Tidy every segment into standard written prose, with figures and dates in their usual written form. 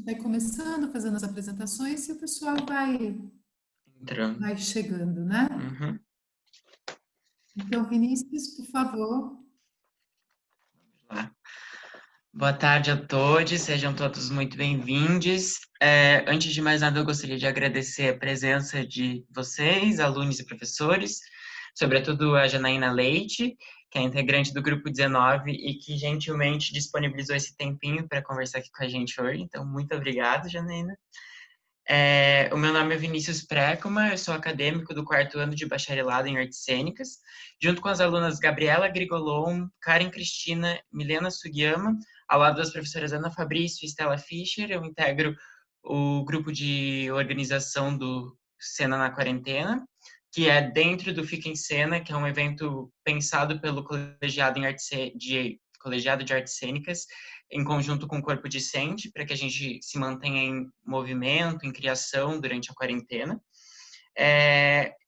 vai começando, fazendo as apresentações e o pessoal vai Entrando. chegando, né? Uhum. Então, Vinícius, por favor. Lá. Boa tarde a todos, sejam todos muito bem-vindos. Antes de mais nada, eu gostaria de agradecer a presença de vocês, alunos e professores, sobretudo a Janaína Leite, que é integrante do Grupo 19 e que gentilmente disponibilizou esse tempinho para conversar aqui com a gente hoje. Então, muito obrigado, Janaína. O meu nome é Vinícius Precoma, eu sou acadêmico do 4º ano de bacharelado em artes cênicas, junto com as alunas Gabriela Grigolon, Karen Cristina, Milena Sugiyama, ao lado das professoras Ana Fabrício e Stella Fischer. Eu integro o grupo de organização do Cena na Quarentena, que é dentro do Fica em Cena, que é um evento pensado pelo Colegiado de Artes Cênicas, em conjunto com o corpo discente, para que a gente se mantenha em movimento, em criação durante a quarentena.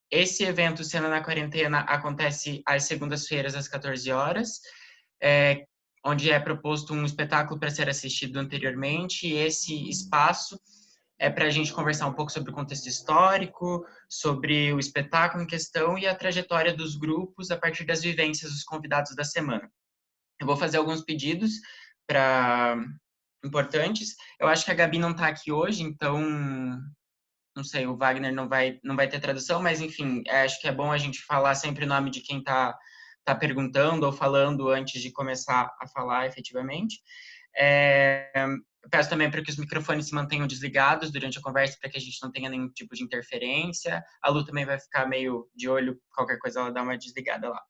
Esse evento, Cena na Quarentena, acontece às segundas-feiras, às 14 horas, onde é proposto um espetáculo para ser assistido anteriormente, e esse espaço é para a gente conversar um pouco sobre o contexto histórico, sobre o espetáculo em questão e a trajetória dos grupos a partir das vivências dos convidados da semana. Eu vou fazer alguns pedidos para importantes. Eu acho que a Gabi não está aqui hoje, então não sei, o Wagner não vai ter tradução, mas enfim, acho que é bom a gente falar sempre o nome de quem tá perguntando ou falando antes de começar a falar efetivamente. Eu peço também para que os microfones se mantenham desligados durante a conversa, para que a gente não tenha nenhum tipo de interferência. A Lu também vai ficar meio de olho, qualquer coisa ela dá uma desligada lá.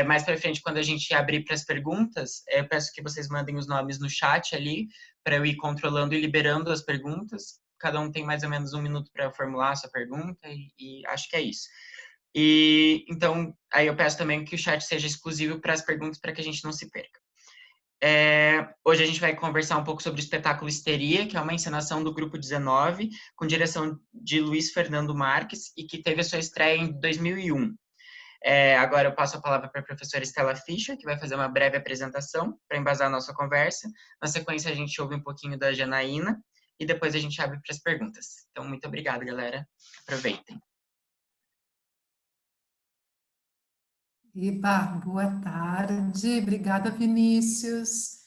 Mais para frente, quando a gente abrir para as perguntas, eu peço que vocês mandem os nomes no chat ali, para eu ir controlando e liberando as perguntas. Cada um tem mais ou menos 1 minuto para formular a sua pergunta, e acho que é isso. E então, aí eu peço também que o chat seja exclusivo para as perguntas, para que a gente não se perca. Hoje a gente vai conversar um pouco sobre o espetáculo Histeria, que é uma encenação do Grupo 19, com direção de Luiz Fernando Marques, e que teve a sua estreia em 2001. Agora eu passo a palavra para a professora Stella Fischer, que vai fazer uma breve apresentação para embasar a nossa conversa. Na sequência, a gente ouve um pouquinho da Janaína e depois a gente abre para as perguntas. Então, muito obrigado, galera. Aproveitem. Eba, boa tarde. Obrigada, Vinícius.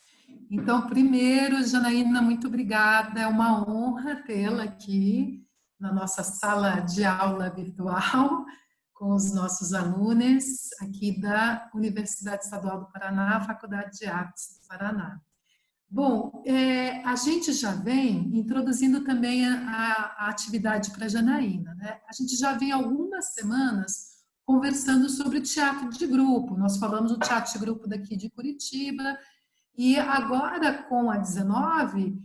Então, primeiro, Janaína, muito obrigada. É uma honra tê-la aqui na nossa sala de aula virtual com os nossos alunos aqui da Universidade Estadual do Paraná, Faculdade de Artes do Paraná. Bom, a gente já vem introduzindo também a atividade para a Janaína, né? A gente já vem algumas semanas conversando sobre teatro de grupo. Nós falamos do teatro de grupo daqui de Curitiba, e agora com a 19,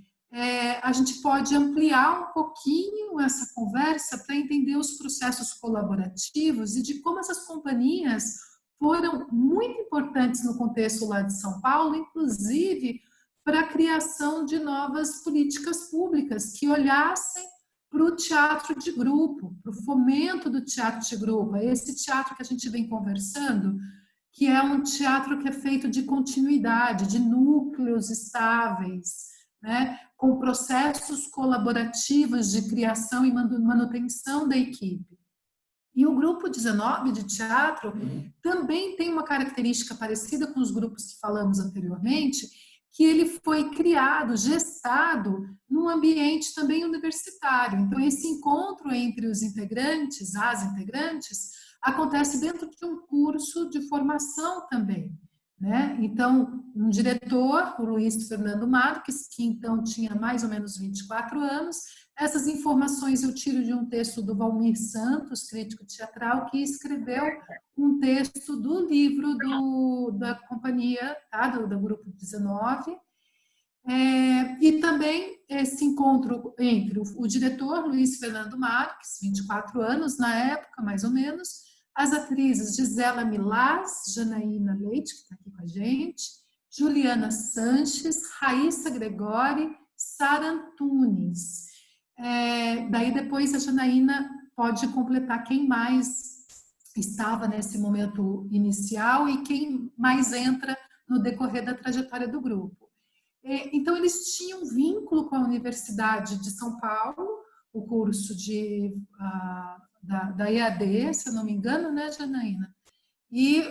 a gente pode ampliar um pouquinho essa conversa para entender os processos colaborativos e de como essas companhias foram muito importantes no contexto lá de São Paulo, inclusive para a criação de novas políticas públicas que olhassem para o teatro de grupo, para o fomento do teatro de grupo, esse teatro que a gente vem conversando, que é um teatro que é feito de continuidade, de núcleos estáveis, né, com processos colaborativos de criação e manutenção da equipe. E o grupo 19 de teatro também tem uma característica parecida com os grupos que falamos anteriormente, que ele foi criado, gestado, num ambiente também universitário. Então, esse encontro entre os integrantes, as integrantes, acontece dentro de um curso de formação também, né? Então, um diretor, o Luiz Fernando Marques, que então tinha mais ou menos 24 anos, essas informações eu tiro de um texto do Valmir Santos, crítico teatral, que escreveu um texto do livro da companhia, tá? do Grupo 19, e também esse encontro entre o diretor Luiz Fernando Marques, 24 anos na época, mais ou menos, as atrizes Gisela Milás, Janaína Leite, que está aqui com a gente, Juliana Sanches, Raíssa Gregori, Sara Antunes. Daí depois a Janaína pode completar quem mais estava nesse momento inicial e quem mais entra no decorrer da trajetória do grupo. Então, eles tinham vínculo com a Universidade de São Paulo, o curso da EAD, se eu não me engano, né, Janaína? E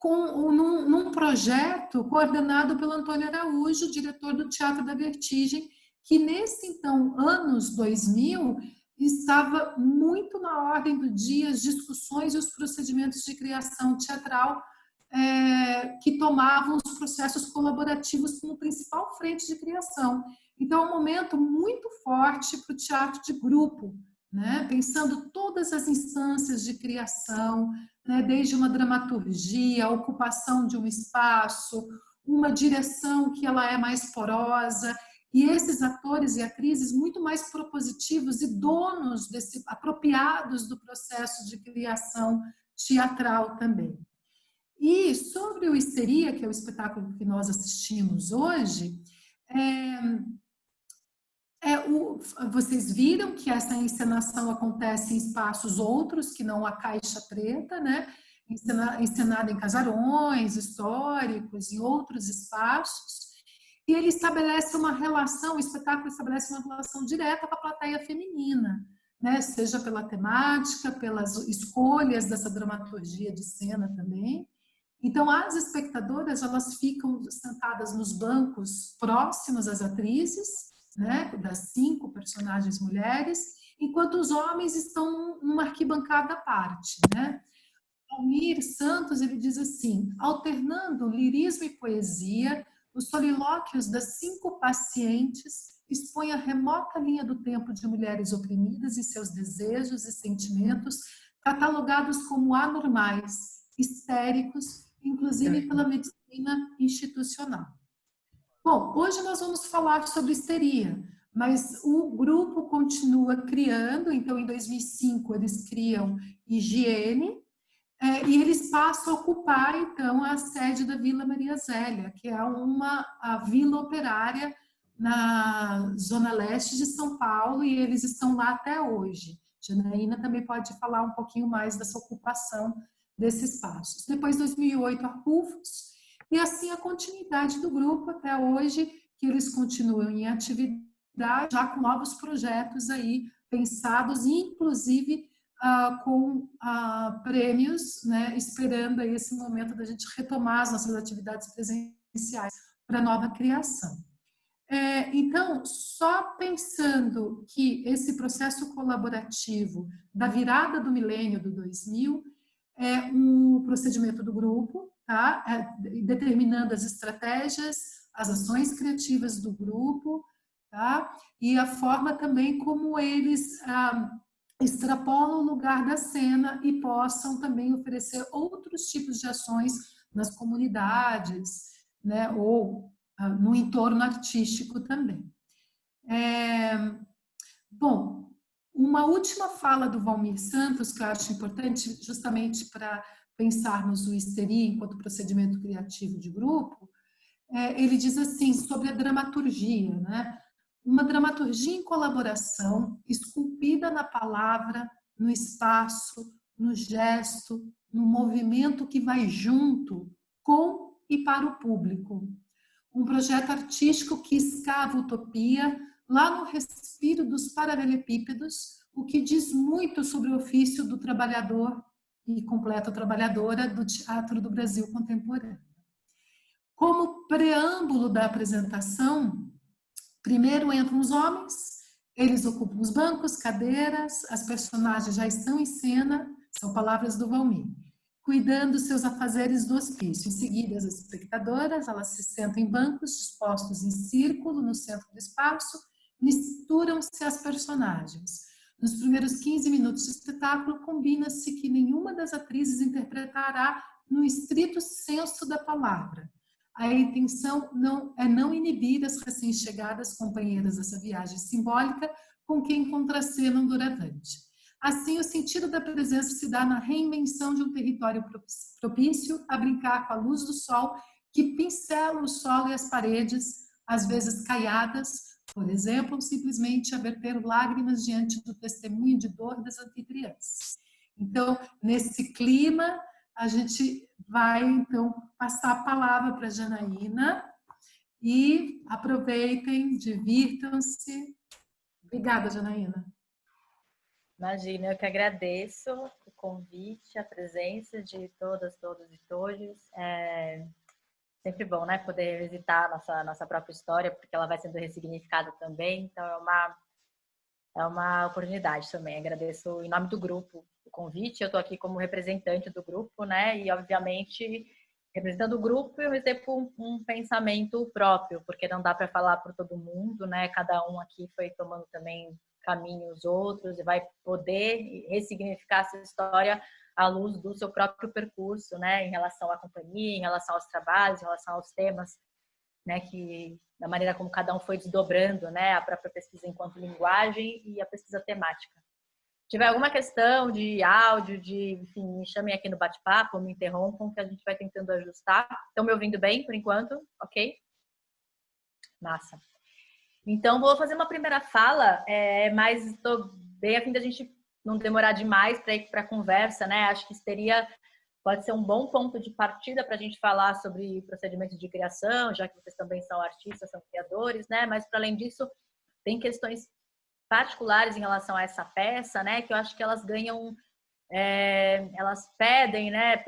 num projeto coordenado pelo Antônio Araújo, diretor do Teatro da Vertigem, que nesse, então, anos 2000, estava muito na ordem do dia as discussões e os procedimentos de criação teatral que tomavam os processos colaborativos como principal frente de criação. Então, é um momento muito forte para o teatro de grupo, né? Pensando todas as instâncias de criação, né? Desde uma dramaturgia, a ocupação de um espaço, uma direção que ela é mais porosa, e esses atores e atrizes muito mais propositivos e donos apropriados do processo de criação teatral também. E sobre o Histeria, que é o espetáculo que nós assistimos hoje, vocês viram que essa encenação acontece em espaços outros que não a Caixa Preta, né? Encenada em casarões históricos, em outros espaços, e ele estabelece uma relação, o espetáculo estabelece uma relação direta com a plateia feminina, né? Seja pela temática, pelas escolhas dessa dramaturgia de cena também. Então, as espectadoras, elas ficam sentadas nos bancos próximos às atrizes, né, das 5 personagens mulheres, enquanto os homens estão numa arquibancada à parte, né? Almir Santos, ele diz assim: alternando lirismo e poesia, os solilóquios das 5 pacientes expõem a remota linha do tempo de mulheres oprimidas e seus desejos e sentimentos catalogados como anormais, histéricos, inclusive pela medicina institucional. Bom, hoje nós vamos falar sobre histeria, mas o grupo continua criando. Então, em 2005, eles criam Higiene, e eles passam a ocupar, então, a sede da Vila Maria Zélia, que é a vila operária na zona leste de São Paulo, e eles estão lá até hoje. Janaína também pode falar um pouquinho mais dessa ocupação desses espaços. Depois, 2008, a Rufus, e assim a continuidade do grupo até hoje, que eles continuam em atividade, já com novos projetos aí pensados, inclusive com prêmios, né, esperando aí esse momento da gente retomar as nossas atividades presenciais para nova criação. Então, só pensando que esse processo colaborativo da virada do milênio do 2000 é um procedimento do grupo, tá? Determinando as estratégias, as ações criativas do grupo, tá? E a forma também como eles extrapolam o lugar da cena e possam também oferecer outros tipos de ações nas comunidades, né? Ou no entorno artístico também. Bom, uma última fala do Valmir Santos, que eu acho importante justamente para pensarmos o Histeria enquanto procedimento criativo de grupo, ele diz assim, sobre a dramaturgia, né? Uma dramaturgia em colaboração, esculpida na palavra, no espaço, no gesto, no movimento que vai junto, com e para o público. Um projeto artístico que escava utopia lá no respiro dos paralelepípedos, o que diz muito sobre o ofício do trabalhador e completa trabalhadora do teatro do Brasil contemporâneo. Como preâmbulo da apresentação, primeiro entram os homens, eles ocupam os bancos, cadeiras, as personagens já estão em cena, são palavras do Valmir, cuidando seus afazeres do hospício. Em seguida, as espectadoras, elas se sentam em bancos dispostos em círculo no centro do espaço, misturam-se as personagens. Nos primeiros 15 minutos de espetáculo, combina-se que nenhuma das atrizes interpretará no estrito senso da palavra. A intenção é não inibir as recém-chegadas companheiras dessa viagem simbólica com quem contracenam doravante. Assim, o sentido da presença se dá na reinvenção de um território propício a brincar com a luz do sol que pincela o solo e as paredes, às vezes caiadas, por exemplo, ou simplesmente a verter lágrimas diante do testemunho de dor das anfitriãs. Então, nesse clima, a gente vai, então, passar a palavra para a Janaína e aproveitem, divirtam-se. Obrigada, Janaína. Imagina, eu que agradeço o convite, a presença de todas, todos e todos. É sempre bom, né, poder visitar a nossa própria história, porque ela vai sendo ressignificada também. Então, é uma oportunidade também. Agradeço em nome do grupo o convite. Eu estou aqui como representante do grupo, né? E, obviamente, representando o grupo, eu recebo um pensamento próprio, porque não dá para falar por todo mundo, né? Cada um aqui foi tomando também caminhos outros e vai poder ressignificar essa história à luz do seu próprio percurso, né? Em relação à companhia, em relação aos trabalhos, em relação aos temas, né, que da maneira como cada um foi desdobrando, né, a própria pesquisa enquanto linguagem e a pesquisa temática. Se tiver alguma questão de áudio, enfim, me chamem aqui no bate-papo, me interrompam, que a gente vai tentando ajustar. Estão me ouvindo bem por enquanto? Ok? Massa. Então, vou fazer uma primeira fala, mas estou bem a fim da gente não demorar demais para ir para a conversa, né? Acho que pode ser um bom ponto de partida para a gente falar sobre procedimentos de criação, já que vocês também são artistas, são criadores, né? Mas, para além disso, tem questões particulares em relação a essa peça, né? Que eu acho que elas ganham, elas pedem, né?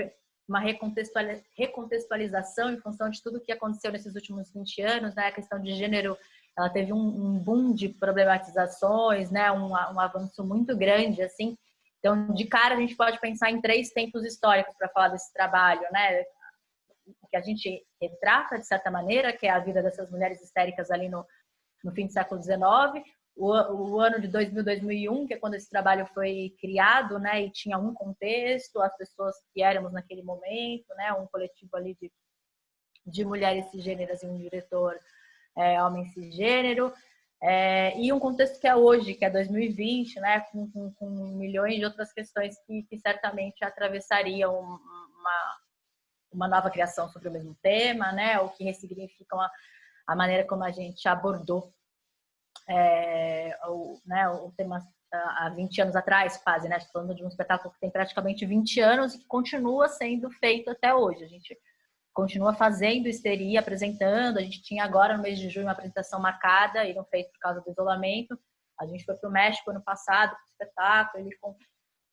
Uma recontextualização em função de tudo que aconteceu nesses últimos 20 anos, né? A questão de gênero, ela teve um boom de problematizações, né? Um avanço muito grande, assim. Então, de cara, a gente pode pensar em 3 tempos históricos para falar desse trabalho, né? Que a gente retrata, de certa maneira, que é a vida dessas mulheres histéricas ali no fim do século XIX, o ano de 2000, 2001, que é quando esse trabalho foi criado, né? E tinha um contexto, as pessoas que éramos naquele momento, né? Um coletivo ali de mulheres cisgêneras e um diretor homem cisgênero. E um contexto que é hoje, que é 2020, né, com milhões de outras questões que certamente atravessariam uma nova criação sobre o mesmo tema, né, ou que ressignificam a maneira como a gente abordou o tema há 20 anos atrás, quase, né, falando de um espetáculo que tem praticamente 20 anos e que continua sendo feito até hoje. A gente continua fazendo histeria, apresentando. A gente tinha agora, no mês de junho, uma apresentação marcada e não fez por causa do isolamento. A gente foi para o México ano passado, para o espetáculo.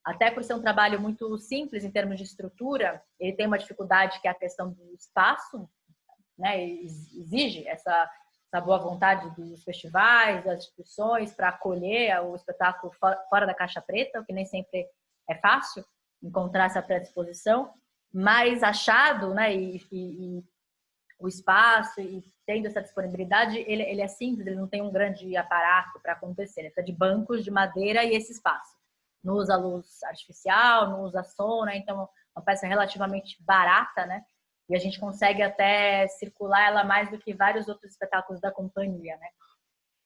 Até por ser um trabalho muito simples em termos de estrutura, ele tem uma dificuldade que é a questão do espaço, né? Exige essa boa vontade dos festivais, das instituições, para acolher o espetáculo fora da caixa preta, o que nem sempre é fácil encontrar essa predisposição. Mais achado, né, e o espaço e tendo essa disponibilidade, ele é simples, ele não tem um grande aparato para acontecer, ele precisa de bancos de madeira e esse espaço. Não usa luz artificial, não usa som, né, então é uma peça relativamente barata, né, e a gente consegue até circular ela mais do que vários outros espetáculos da companhia, né.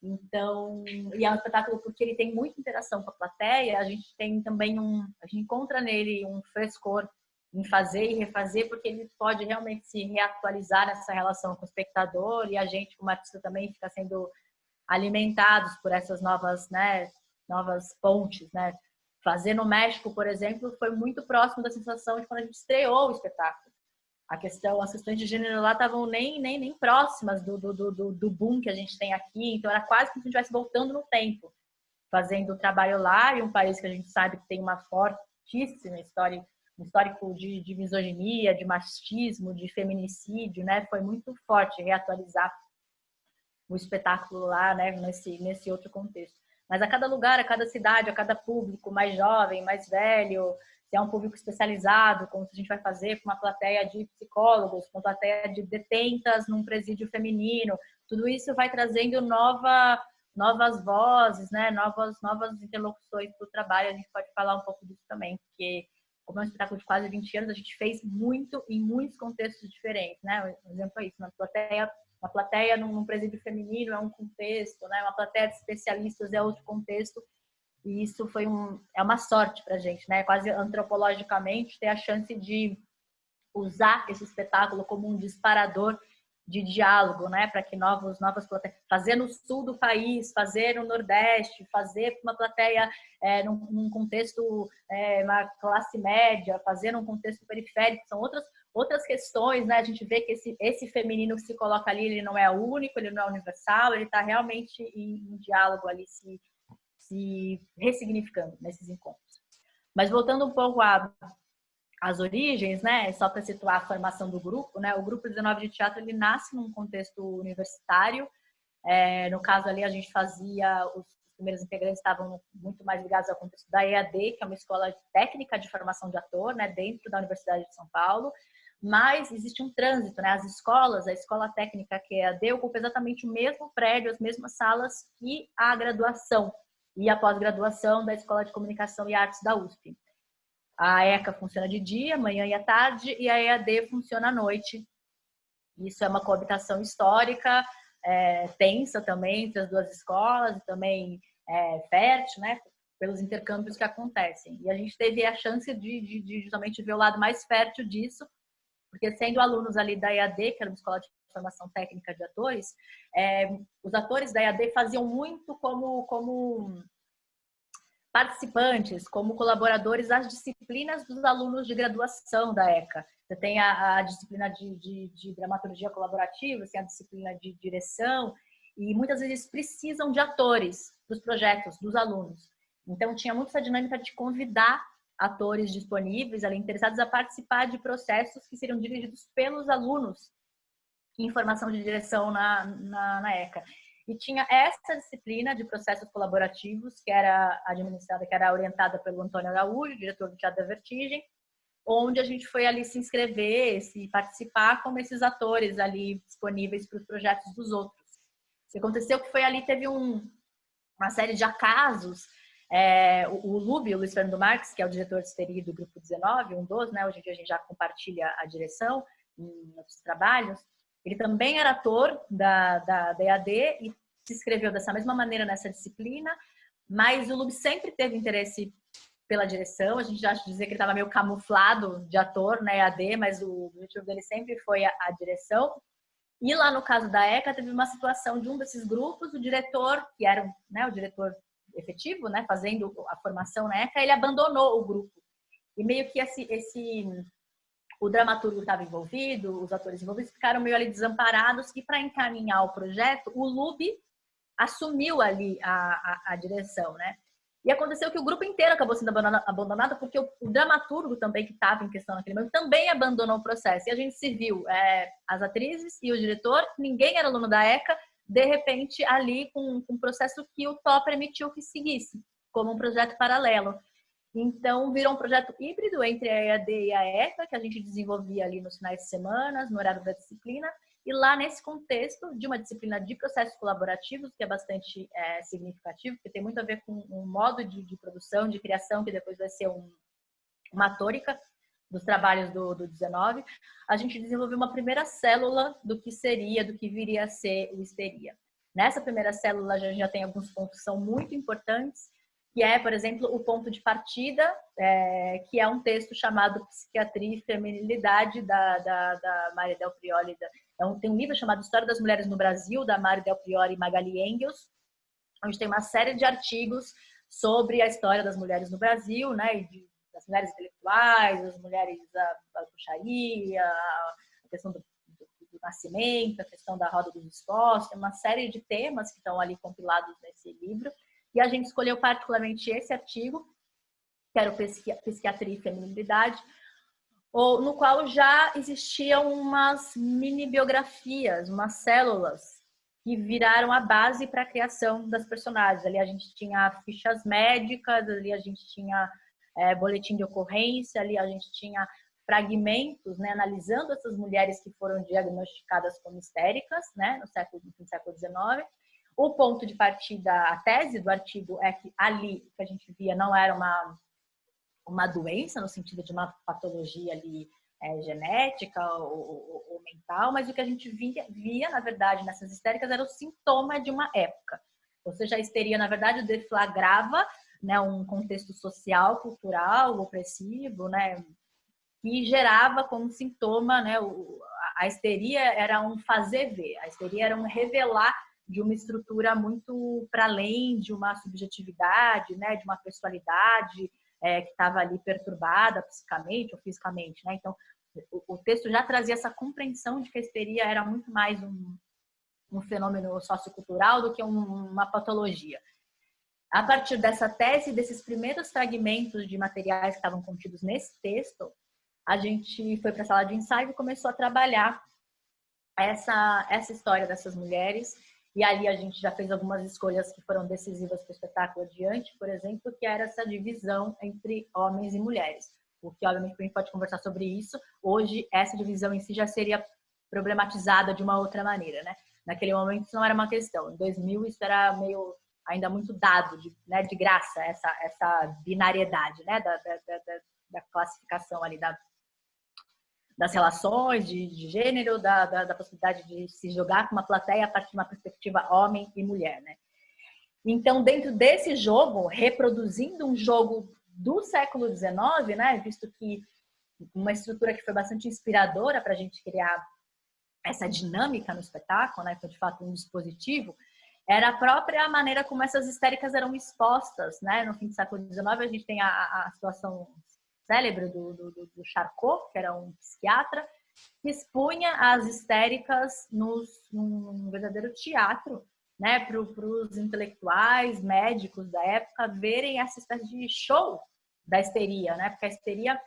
Então, e é um espetáculo porque ele tem muita interação com a plateia, a gente tem também a gente encontra nele um frescor em fazer e refazer, porque ele pode realmente se reatualizar nessa relação com o espectador e a gente, como artista, também fica sendo alimentados por essas novas pontes, né? Fazer no México, por exemplo, foi muito próximo da sensação de quando a gente estreou o espetáculo. As questões de gênero lá estavam nem próximas do boom que a gente tem aqui, então era quase como se a gente estivesse voltando no tempo, fazendo o trabalho lá, em um país que a gente sabe que tem uma fortíssima história, um histórico de misoginia, de machismo, de feminicídio, né? Foi muito forte reatualizar o espetáculo lá, né? Nesse outro contexto. Mas a cada lugar, a cada cidade, a cada público, mais jovem, mais velho, se é um público especializado, como a gente vai fazer com uma plateia de psicólogos, com uma plateia de detentas num presídio feminino, tudo isso vai trazendo novas vozes, né? Novas interlocuções para o trabalho. A gente pode falar um pouco disso também, porque como é um espetáculo de quase 20 anos, a gente fez muito em muitos contextos diferentes, né? Um exemplo é isso, uma plateia num presídio feminino é um contexto, né? Uma plateia de especialistas é outro contexto, e isso é uma sorte para a gente, né? Quase antropologicamente ter a chance de usar esse espetáculo como um disparador de diálogo, né, para que novas plateias, fazer no sul do país, fazer no Nordeste, fazer uma plateia num contexto, uma classe média, fazer num contexto periférico, são outras questões, né? A gente vê que esse feminino que se coloca ali, ele não é único, ele não é universal, ele está realmente em diálogo ali, se ressignificando nesses encontros. Mas voltando um pouco às origens, né? Só para situar a formação do grupo, né? O Grupo 19 de Teatro, ele nasce num contexto universitário. No caso ali, a gente fazia... Os primeiros integrantes estavam muito mais ligados ao contexto da EAD, que é uma escola técnica de formação de ator, né? Dentro da Universidade de São Paulo. Mas existe um trânsito, né? As escolas, a escola técnica que é a EAD, ocupa exatamente o mesmo prédio, as mesmas salas que a graduação e a pós-graduação da Escola de Comunicação e Artes da USP. A ECA funciona de dia, manhã e à tarde, e a EAD funciona à noite. Isso é uma coabitação histórica, tensa também entre as duas escolas, e também fértil, né? Pelos intercâmbios que acontecem. E a gente teve a chance de justamente ver o lado mais fértil disso, porque sendo alunos ali da EAD, que era uma escola de formação técnica de atores, os atores da EAD faziam muito como participantes, como colaboradores das disciplinas dos alunos de graduação da ECA. Você tem a disciplina de dramaturgia colaborativa, você tem a disciplina de direção, e muitas vezes precisam de atores para os projetos dos alunos. Então, tinha muito essa dinâmica de convidar atores disponíveis, ali, interessados a participar de processos que seriam dirigidos pelos alunos em formação de direção na ECA. E tinha essa disciplina de processos colaborativos, que era administrada, que era orientada pelo Antônio Araújo, diretor do Teatro da Vertigem, onde a gente foi ali se inscrever, se participar como esses atores ali disponíveis para os projetos dos outros. O que aconteceu que foi ali, teve uma série de acasos. O Lubi, o Luiz Fernando Marques, que é o diretor de histeria do Grupo 19, um dos, né? Hoje em dia a gente já compartilha a direção em outros trabalhos. Ele também era ator da EAD e se inscreveu dessa mesma maneira nessa disciplina, mas o Lubi sempre teve interesse pela direção. A gente já acha dizer que ele estava meio camuflado de ator na EAD, mas o objetivo dele sempre foi a direção. E lá no caso da ECA, teve uma situação de um desses grupos, o diretor, que era, né, o diretor efetivo, né, fazendo a formação na ECA, ele abandonou o grupo. E meio que o dramaturgo estava envolvido, os atores envolvidos ficaram meio ali desamparados, e para encaminhar o projeto, o Lubi assumiu ali a direção, né? E aconteceu que o grupo inteiro acabou sendo abandonado, porque o dramaturgo também, que estava em questão naquele momento, também abandonou o processo. E a gente se viu, as atrizes e o diretor, ninguém era aluno da ECA, de repente ali com um processo que o TOP permitiu que seguisse, como um projeto paralelo. Então, virou um projeto híbrido entre a EAD e a ECA, que a gente desenvolvia ali nos finais de semana, no horário da disciplina, e lá nesse contexto de uma disciplina de processos colaborativos, que é bastante significativo, porque tem muito a ver com um modo de produção, de criação, que depois vai ser uma tônica dos trabalhos do 19, a gente desenvolveu uma primeira célula do que viria a ser o Histeria. Nessa primeira célula, a gente já tem alguns pontos que são muito importantes, que é, por exemplo, o ponto de partida, que é um texto chamado Psiquiatria e Feminilidade, da Mária Del Priori. Tem um livro chamado História das Mulheres no Brasil, da Mária Del Priori e Magali Engels, onde tem uma série de artigos sobre a história das mulheres no Brasil, né, das mulheres intelectuais, das mulheres da bruxaria, a questão do nascimento, a questão da roda dos esforços, tem uma série de temas que estão ali compilados nesse livro. E a gente escolheu particularmente esse artigo, que era o Psiquiatria e Feminilidade, no qual já existiam umas mini-biografias, umas células, que viraram a base para a criação das personagens. Ali a gente tinha fichas médicas, ali a gente tinha boletim de ocorrência, ali a gente tinha fragmentos, né, analisando essas mulheres que foram diagnosticadas como histéricas, né, no século XIX. O ponto de partida, a tese do artigo é que ali o que a gente via não era uma doença, no sentido de uma patologia ali genética ou mental, mas o que a gente via, na verdade, nessas histéricas era o sintoma de uma época. Ou seja, a histeria, na verdade, deflagrava, né, um contexto social, cultural, opressivo, né, que gerava como sintoma, né, a histeria era um fazer ver, a histeria era um revelar de uma estrutura muito para além de uma subjetividade, né, de uma pessoalidade que estava ali perturbada psicamente ou fisicamente, né? Então, o texto já trazia essa compreensão de que a histeria era muito mais um fenômeno sociocultural do que uma patologia. A partir dessa tese, desses primeiros fragmentos de materiais que estavam contidos nesse texto, a gente foi para a sala de ensaio e começou a trabalhar essa história dessas mulheres. E ali a gente já fez algumas escolhas que foram decisivas para o espetáculo adiante, por exemplo, que era essa divisão entre homens e mulheres. O que, obviamente, a gente pode conversar sobre isso. Hoje, essa divisão em si já seria problematizada de uma outra maneira, né? Naquele momento, isso não era uma questão. Em 2000, isso era meio ainda muito dado, né, de graça, essa binariedade, né, da classificação ali, das relações de gênero, da possibilidade de se jogar com uma plateia a partir de uma perspectiva homem e mulher, né? Então, dentro desse jogo, reproduzindo um jogo do século XIX, né, visto que uma estrutura que foi bastante inspiradora para a gente criar essa dinâmica no espetáculo, né, foi de fato um dispositivo, era a própria maneira como essas histéricas eram expostas, né? No fim do século XIX, a gente tem a situação célebre do Charcot, que era um psiquiatra, que expunha as histéricas num verdadeiro teatro, né? Para os intelectuais, médicos da época verem essa espécie de show da histeria, né? Porque a histeria,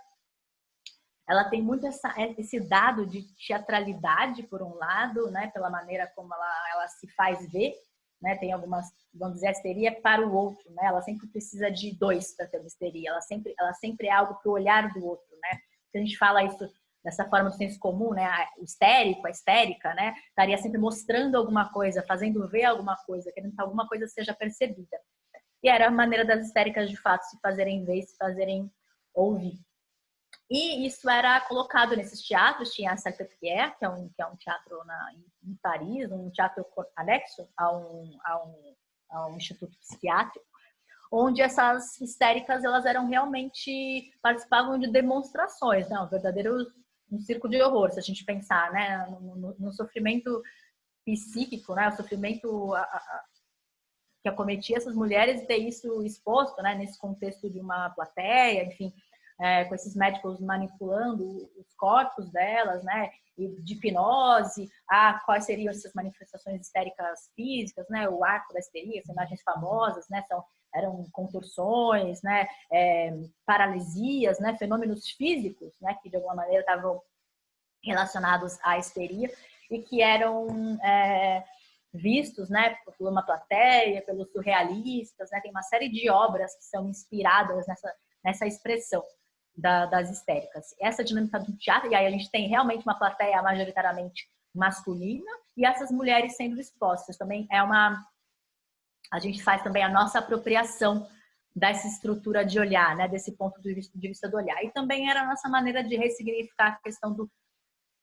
ela tem muito esse dado de teatralidade, por um lado, né? Pela maneira como ela se faz ver, né? Tem algumas, vamos dizer, a histeria para o outro, né? Ela sempre precisa de dois para ter uma histeria. Ela sempre é algo para o olhar do outro, né? Se a gente fala isso dessa forma do senso comum, né? O histérico, a histérica, né? Estaria sempre mostrando alguma coisa, fazendo ver alguma coisa, querendo que alguma coisa seja percebida. E era a maneira das histéricas, de fato, se fazerem ver, se fazerem ouvir. E isso era colocado nesses teatros. Tinha a Salpêtrière, que é um teatro em Paris, um teatro anexo a um instituto psiquiátrico, onde essas histéricas, elas eram realmente, participavam de demonstrações, né? Um circo de horror, se a gente pensar, né? No sofrimento psíquico, né? O sofrimento que acometia essas mulheres, e ter isso exposto, né? Nesse contexto de uma plateia, enfim, com esses médicos manipulando os corpos delas, né? E de hipnose, quais seriam essas manifestações histéricas físicas, né? O arco da histeria, as imagens famosas, né? Eram contorções, né? Paralisias, né? Fenômenos físicos, né? Que de alguma maneira estavam relacionados à histeria e que eram vistos, né? Por uma plateia, pelos surrealistas, né? Tem uma série de obras que são inspiradas nessa expressão das histéricas. Essa dinâmica do teatro, e aí a gente tem realmente uma plateia majoritariamente masculina e essas mulheres sendo expostas. Também a gente faz também a nossa apropriação dessa estrutura de olhar, né? Desse ponto de vista do olhar. E também era a nossa maneira de ressignificar a questão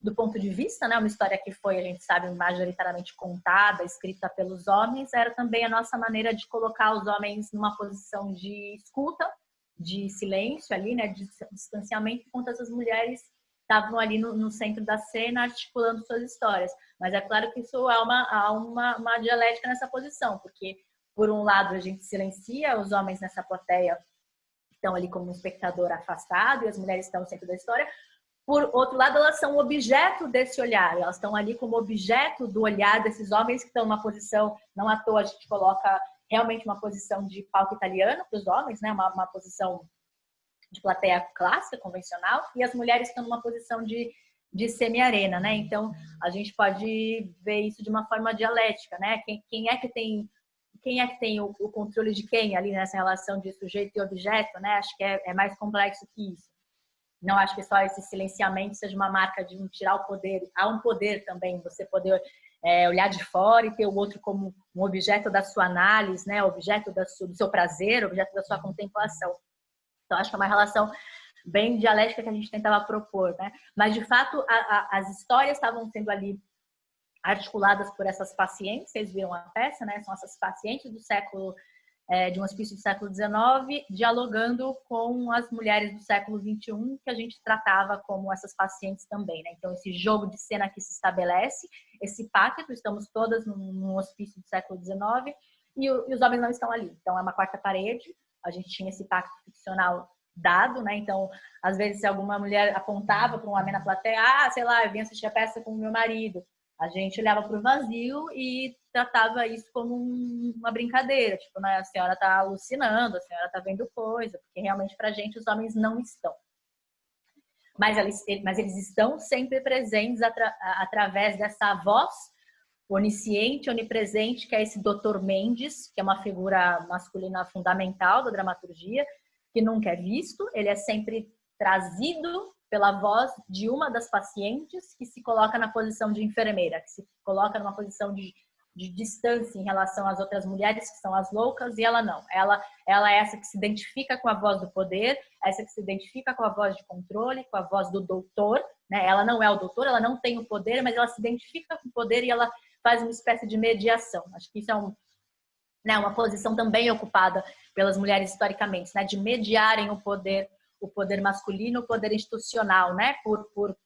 do ponto de vista, né? Uma história que foi, a gente sabe, majoritariamente contada, escrita pelos homens, era também a nossa maneira de colocar os homens numa posição de escuta, de silêncio ali, né, de distanciamento, enquanto essas mulheres estavam ali no centro da cena articulando suas histórias. Mas é claro que isso há uma dialética nessa posição, porque por um lado a gente silencia os homens nessa plateia, estão ali como um espectador afastado, e as mulheres estão no centro da história. Por outro lado, elas são objeto desse olhar, elas estão ali como objeto do olhar desses homens que estão numa posição, não à toa a gente coloca realmente uma posição de palco italiano para os homens, né? Uma posição de plateia clássica, convencional, e as mulheres estão numa posição de semi-arena, né? Então, a gente pode ver isso de uma forma dialética, né? Quem é que tem o controle de quem ali nessa relação de sujeito e objeto, né? Acho que é mais complexo que isso. Não acho que só esse silenciamento seja uma marca de tirar o poder. Há um poder também, você poder olhar de fora e ter o outro como um objeto da sua análise, né? Objeto do seu prazer, objeto da sua contemplação. Então, acho que é uma relação bem dialética que a gente tentava propor, né? Mas, de fato, as histórias estavam sendo ali articuladas por essas pacientes, vocês viram a peça, né? São essas pacientes de um hospício do século XIX, dialogando com as mulheres do século XXI, que a gente tratava como essas pacientes também, né? Então, esse jogo de cena que se estabelece, esse pacto, estamos todas num hospício do século XIX, e os homens não estão ali. Então, é uma quarta parede, a gente tinha esse pacto ficcional dado, né? Então, às vezes, se alguma mulher apontava para um homem na plateia, sei lá, eu vim assistir a peça com o meu marido, a gente olhava para o vazio e tratava isso como uma brincadeira, tipo, né, a senhora está alucinando, a senhora está vendo coisa, porque realmente para a gente os homens não estão. Mas eles estão sempre presentes através dessa voz onisciente, onipresente, que é esse Dr. Mendes, que é uma figura masculina fundamental da dramaturgia, que nunca é visto, ele é sempre trazido pela voz de uma das pacientes que se coloca na posição de enfermeira, que se coloca numa posição de distância em relação às outras mulheres, que são as loucas, e ela não. Ela é essa que se identifica com a voz do poder, essa que se identifica com a voz de controle, com a voz do doutor, né? Ela não é o doutor, ela não tem o poder, mas ela se identifica com o poder e ela faz uma espécie de mediação. Acho que isso é uma posição também ocupada pelas mulheres historicamente, né? De mediarem o poder masculino, o poder institucional, né?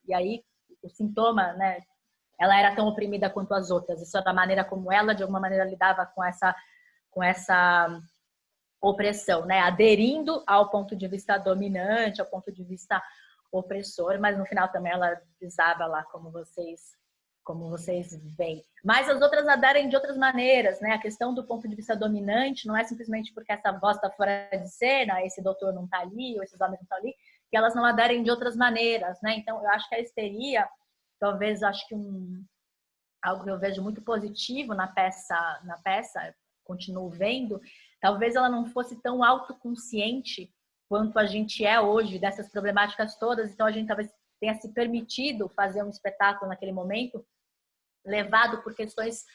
E aí o sintoma, né? Ela era tão oprimida quanto as outras. Isso é da maneira como ela, de alguma maneira, lidava com essa opressão, né? Aderindo ao ponto de vista dominante, ao ponto de vista opressor, mas no final também ela desaba lá, como vocês veem. Mas as outras aderem de outras maneiras, né? A questão do ponto de vista dominante não é simplesmente porque essa voz está fora de cena, esse doutor não está ali, ou esses homens não estão ali, que elas não aderem de outras maneiras, né? Então, eu acho que a histeria, talvez, acho que algo que eu vejo muito positivo na peça, continuo vendo, talvez ela não fosse tão autoconsciente quanto a gente é hoje dessas problemáticas todas, então a gente talvez tenha se permitido fazer um espetáculo naquele momento levado por questões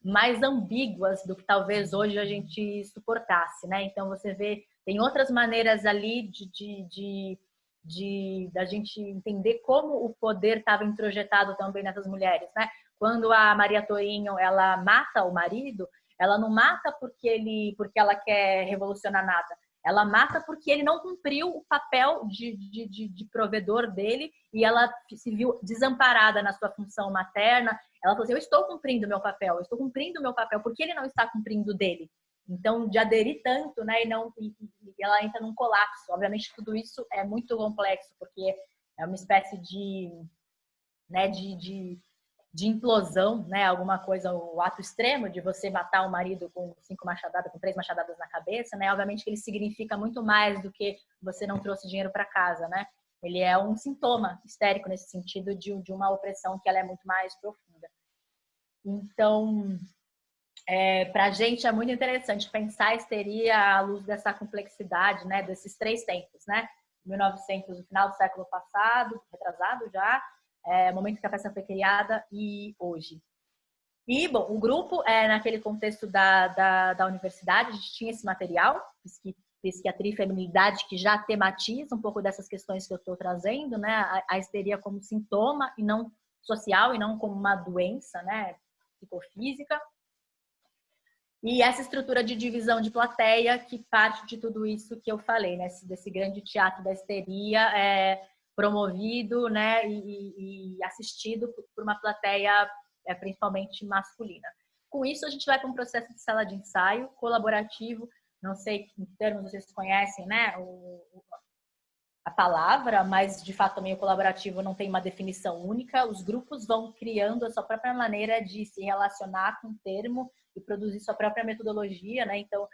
mais ambíguas do que talvez hoje a gente suportasse, né? Então você vê, tem outras maneiras ali da gente entender como o poder estava introjetado também nessas mulheres, né? Quando a Maria Torinho, ela mata o marido, ela não mata porque ela quer revolucionar nada. Ela mata porque ele não cumpriu o papel de provedor dele e ela se viu desamparada na sua função materna. Ela falou assim, eu estou cumprindo o meu papel, porque ele não está cumprindo o dele. Então, de aderir tanto, né, e ela entra num colapso. Obviamente, tudo isso é muito complexo, porque é uma espécie de implosão, né? Alguma coisa, o ato extremo de você matar o marido com 3 machadadas na cabeça, né? Obviamente que ele significa muito mais do que você não trouxe dinheiro para casa, né? Ele é um sintoma histérico nesse sentido de uma opressão que ela é muito mais profunda. Então, para a gente é muito interessante pensar a histeria à luz dessa complexidade, né? Desses 3 tempos, né? 1900, no final do século passado, retrasado já, momento que a peça foi criada e hoje. E, bom, o grupo, naquele contexto da universidade, a gente tinha esse material, Psiquiatria e Feminilidade, que já tematiza um pouco dessas questões que eu estou trazendo, né? A histeria como sintoma e não social, e não como uma doença, né? Psicofísica. E essa estrutura de divisão de plateia, que parte de tudo isso que eu falei, né? Desse grande teatro da histeria, promovido, né, e assistido por uma plateia principalmente masculina. Com isso, a gente vai para um processo de sala de ensaio colaborativo. Não sei em termos vocês conhecem, né, a palavra, mas de fato também o colaborativo não tem uma definição única. Os grupos vão criando a sua própria maneira de se relacionar com o termo e produzir sua própria metodologia, né? Então,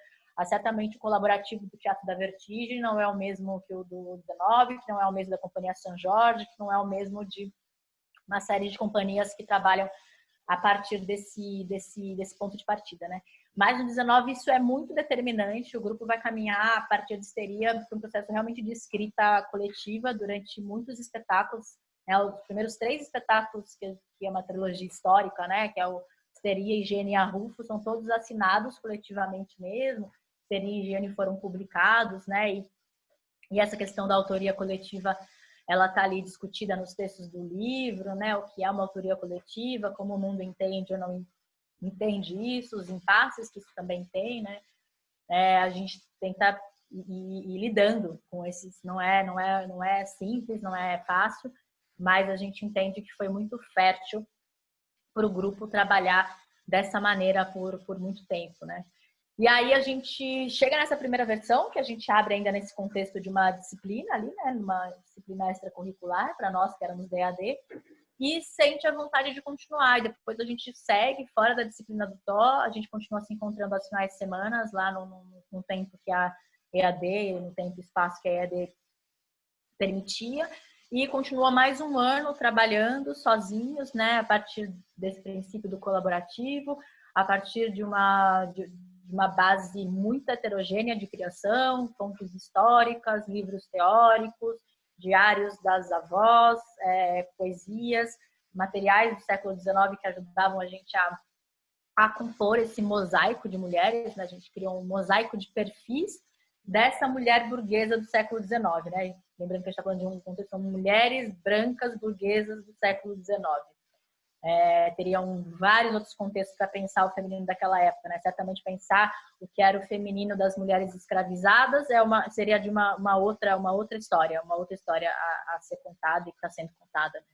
certamente o colaborativo do Teatro da Vertigem não é o mesmo que o do 19, que não é o mesmo da Companhia São Jorge, que não é o mesmo de uma série de companhias que trabalham a partir desse ponto de partida, né? Mas no 19 isso é muito determinante, o grupo vai caminhar a partir de histeria para um processo realmente de escrita coletiva durante muitos espetáculos, né? Os primeiros 3 espetáculos, que é uma trilogia histórica, né? Que é o Histeria, Higiene e Arrufo, são todos assinados coletivamente mesmo. Histeria e Higiene foram publicados, né? E essa questão da autoria coletiva, ela está ali discutida nos textos do livro, né? O que é uma autoria coletiva, como o mundo entende ou não entende isso, os impasses que isso também tem, né? A gente tenta ir lidando com esses, não é simples, não é fácil, mas a gente entende que foi muito fértil para o grupo trabalhar dessa maneira por muito tempo, né? E aí a gente chega nessa primeira versão, que a gente abre ainda nesse contexto de uma disciplina ali, né? Numa disciplina extracurricular, para nós que éramos DAD, e sente a vontade de continuar. E depois a gente segue fora da disciplina do TO, a gente continua se encontrando aos finais de semana, lá no tempo que a EAD, no tempo e espaço que a EAD permitia, e continua mais um ano trabalhando sozinhos, né? A partir desse princípio do colaborativo, a partir de uma base muito heterogênea de criação, fontes históricas, livros teóricos, diários das avós, poesias, materiais do século XIX que ajudavam a gente a compor esse mosaico de mulheres, né? A gente criou um mosaico de perfis dessa mulher burguesa do século XIX, né? Lembrando que a gente está falando de um contexto, são mulheres brancas burguesas do século XIX. Teriam vários outros contextos para pensar o feminino daquela época, né? Certamente pensar o que era o feminino das mulheres escravizadas seria de uma outra história, a ser contada e que está sendo contada, né?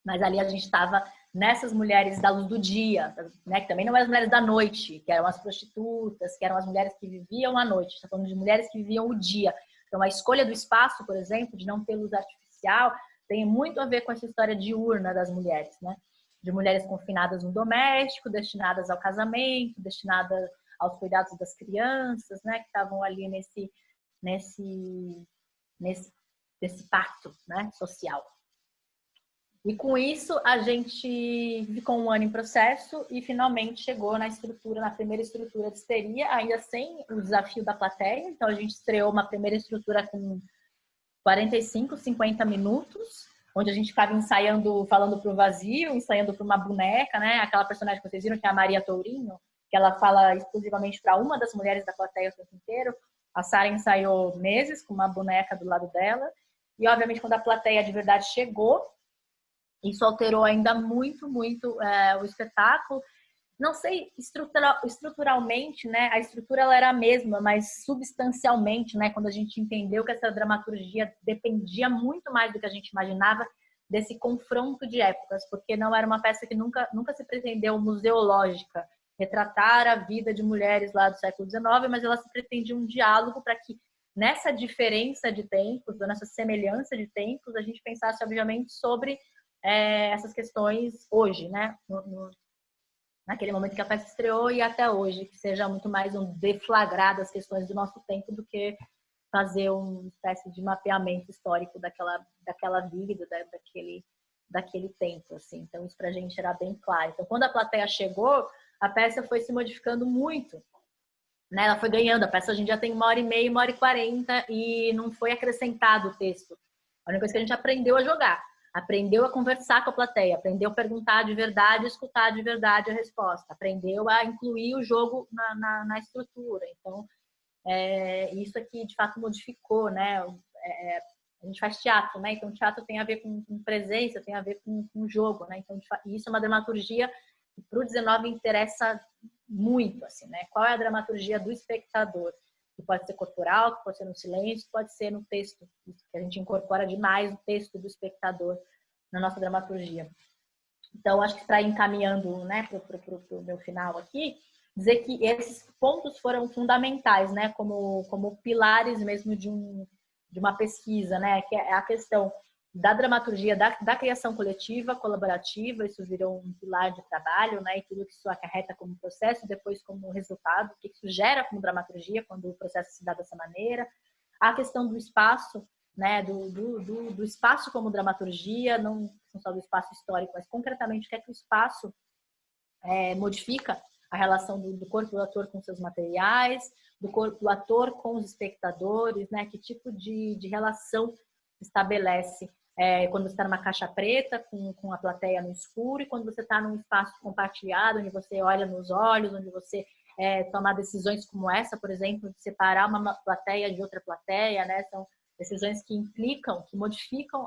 Mas ali a gente estava nessas mulheres da luz do dia, né? Que também não eram as mulheres da noite, que eram as prostitutas, que eram as mulheres que viviam à noite. A gente está falando de mulheres que viviam o dia. Então, a escolha do espaço, por exemplo, de não ter luz artificial, tem muito a ver com essa história diurna das mulheres, né? De mulheres confinadas no doméstico, destinadas ao casamento, destinadas aos cuidados das crianças, né? Que estavam ali nesse pacto, né? Social. E com isso, a gente ficou um ano em processo e finalmente chegou na primeira estrutura de histeria, ainda sem o desafio da plateia. Então, a gente estreou uma primeira estrutura com 45, 50 minutos, onde a gente ficava ensaiando, falando para o vazio, ensaiando para uma boneca, né? Aquela personagem que vocês viram, que é a Maria Tourinho, que ela fala exclusivamente para uma das mulheres da plateia o tempo inteiro. A Sara ensaiou meses com uma boneca do lado dela. E, obviamente, quando a plateia de verdade chegou, isso alterou ainda muito o espetáculo. Não sei, estruturalmente, né? A estrutura ela era a mesma, mas substancialmente, né? Quando a gente entendeu que essa dramaturgia dependia muito mais do que a gente imaginava desse confronto de épocas, porque não era uma peça que nunca se pretendeu museológica, retratar a vida de mulheres lá do século XIX, mas ela se pretendia um diálogo para que nessa diferença de tempos, nessa semelhança de tempos, a gente pensasse, obviamente, sobre essas questões hoje, né? Naquele momento que a peça estreou e até hoje, que seja muito mais um deflagrar das questões do nosso tempo do que fazer uma espécie de mapeamento histórico daquela vida, daquele tempo, assim. Então, isso pra gente era bem claro. Então, quando a plateia chegou, a peça foi se modificando muito, né? Ela foi ganhando. A peça hoje em dia tem 1h30, 1h40 e não foi acrescentado o texto. A única coisa que a gente aprendeu a jogar. Aprendeu a conversar com a plateia, aprendeu a perguntar de verdade, escutar de verdade a resposta, aprendeu a incluir o jogo na estrutura. Então, isso aqui, de fato, modificou, né? A gente faz teatro, né? Então, teatro tem a ver com presença, tem a ver com jogo, né? Então, isso é uma dramaturgia que para o 19 interessa muito, assim, né? Qual é a dramaturgia do espectador? Que pode ser corporal, que pode ser no silêncio, pode ser no texto, que a gente incorpora demais o texto do espectador na nossa dramaturgia. Então, acho que para ir encaminhando, né, para o meu final aqui, dizer que esses pontos foram fundamentais, né, como pilares mesmo de uma pesquisa, né, que é a questão da dramaturgia, da criação coletiva, colaborativa, isso virou um pilar de trabalho, né, e tudo que isso acarreta como processo, depois como resultado, o que isso gera como dramaturgia quando o processo se dá dessa maneira. A questão do espaço, né, do espaço como dramaturgia, não só do espaço histórico, mas concretamente o que é que o espaço modifica a relação do corpo do ator com seus materiais, do corpo do ator com os espectadores, né, que tipo de relação estabelece quando você está numa caixa preta com a plateia no escuro e quando você está num espaço compartilhado, onde você olha nos olhos, onde você toma decisões como essa, por exemplo, de separar uma plateia de outra plateia, né? São decisões que implicam, que modificam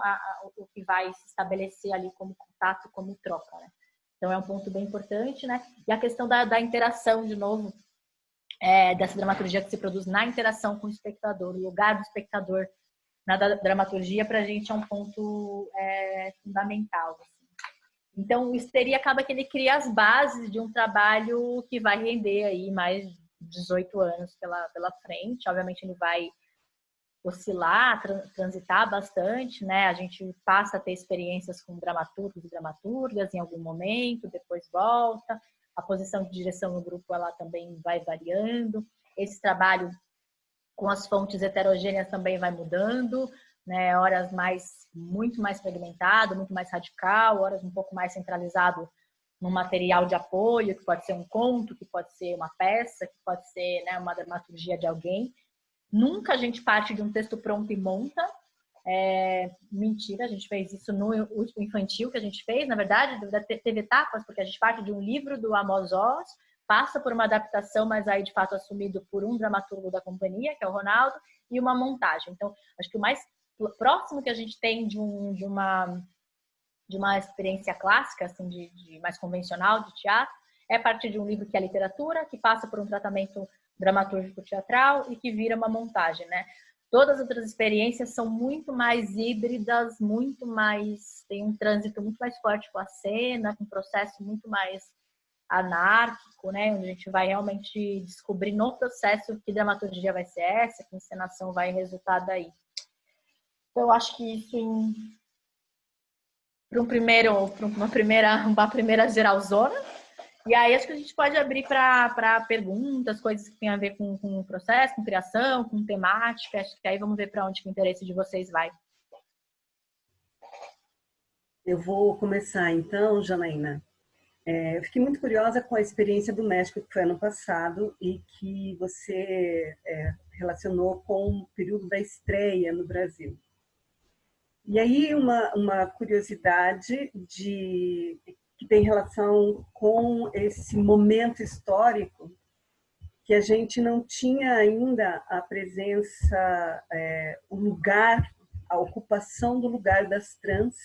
o que vai se estabelecer ali como contato, como troca, né? Então é um ponto bem importante, né? E a questão da interação, de novo, dessa dramaturgia que se produz na interação com o espectador, o lugar do espectador na dramaturgia, para a gente é um ponto fundamental. Assim. Então, o Histeria acaba que ele cria as bases de um trabalho que vai render aí mais 18 anos pela frente. Obviamente ele vai oscilar, transitar bastante, né? A gente passa a ter experiências com dramaturgos e dramaturgas em algum momento, depois volta. A posição de direção no grupo, ela também vai variando. Esse trabalho com as fontes heterogêneas também vai mudando, né? Horas muito mais fragmentado, muito mais radical, horas um pouco mais centralizado no material de apoio, que pode ser um conto, que pode ser uma peça, que pode ser, né, uma dramaturgia de alguém. Nunca a gente parte de um texto pronto e monta. Mentira, a gente fez isso no último infantil que a gente fez. Na verdade, teve etapas, porque a gente parte de um livro do Amos Oz, passa por uma adaptação, mas aí de fato assumido por um dramaturgo da companhia, que é o Ronaldo, e uma montagem. Então, acho que o mais próximo que a gente tem de uma experiência clássica, assim, de mais convencional de teatro, é a partir de um livro que é a literatura, que passa por um tratamento dramatúrgico teatral e que vira uma montagem, né? Todas as outras experiências são muito mais híbridas, tem um trânsito muito mais forte com a cena, com um processo muito mais anárquico, né? Onde a gente vai realmente descobrir no processo que dramaturgia vai ser essa, que encenação vai resultar daí. Então, eu acho que isso para uma primeira geralzona. E aí acho que a gente pode abrir para perguntas, coisas que tem a ver com o processo, com criação, com temática. Acho que aí vamos ver para onde que o interesse de vocês vai. Eu vou começar então, Janaína. Eu fiquei muito curiosa com a experiência do México, que foi ano passado, e que você relacionou com o período da estreia no Brasil. E aí uma curiosidade que tem relação com esse momento histórico, que a gente não tinha ainda a presença, o lugar, a ocupação do lugar das trans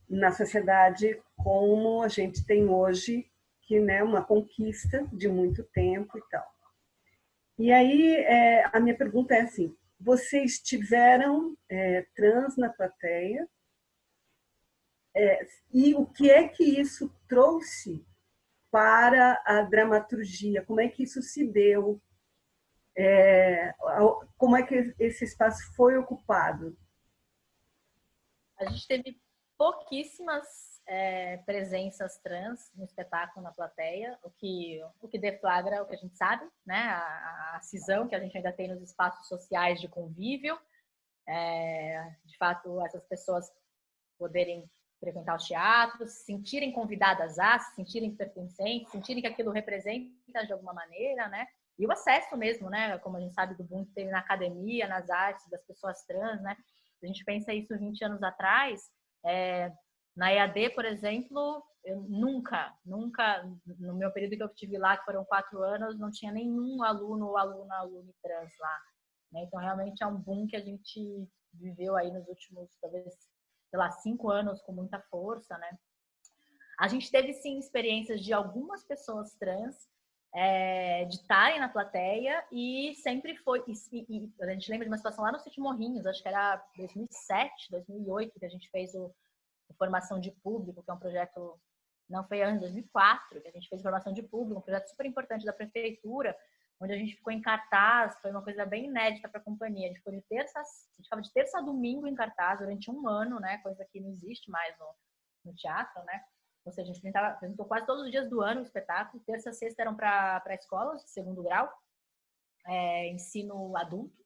na sociedade como a gente tem hoje, que, né, uma conquista de muito tempo e tal. E aí a minha pergunta é assim: vocês tiveram trans na plateia? E o que é que isso trouxe para a dramaturgia? Como é que isso se deu? Como é que esse espaço foi ocupado? A gente teve pouquíssimas presenças trans no espetáculo, na plateia, o que deflagra o que a gente sabe, né? A cisão que a gente ainda tem nos espaços sociais de convívio. De fato, essas pessoas poderem frequentar os teatros, se sentirem convidadas se sentirem pertencentes, sentirem que aquilo representa de alguma maneira, né? E o acesso mesmo, né? Como a gente sabe do boom que teve na academia, nas artes, das pessoas trans, né? A gente pensa isso 20 anos atrás, na EAD, por exemplo, eu nunca, no meu período que eu estive lá, que foram 4 anos, não tinha nenhum aluno ou aluna trans lá, né? Então, realmente é um boom que a gente viveu aí nos últimos, talvez, sei lá, 5 anos com muita força, né? A gente teve, sim, experiências de algumas pessoas trans de estarem na plateia e sempre foi... E a gente lembra de uma situação lá no Sítio Morrinhos, acho que era 2007, 2008, que a gente fez o Formação de Público, que é um projeto... Não, foi em 2004 que a gente fez Formação de Público, um projeto super importante da prefeitura, onde a gente ficou em cartaz, foi uma coisa bem inédita para a companhia. A gente ficou ficava de terça a domingo em cartaz durante 1 ano, né? Coisa que não existe mais no teatro, né? Ou seja, a gente apresentou quase todos os dias do ano o espetáculo. Terça e sexta eram para escolas de segundo grau, ensino adulto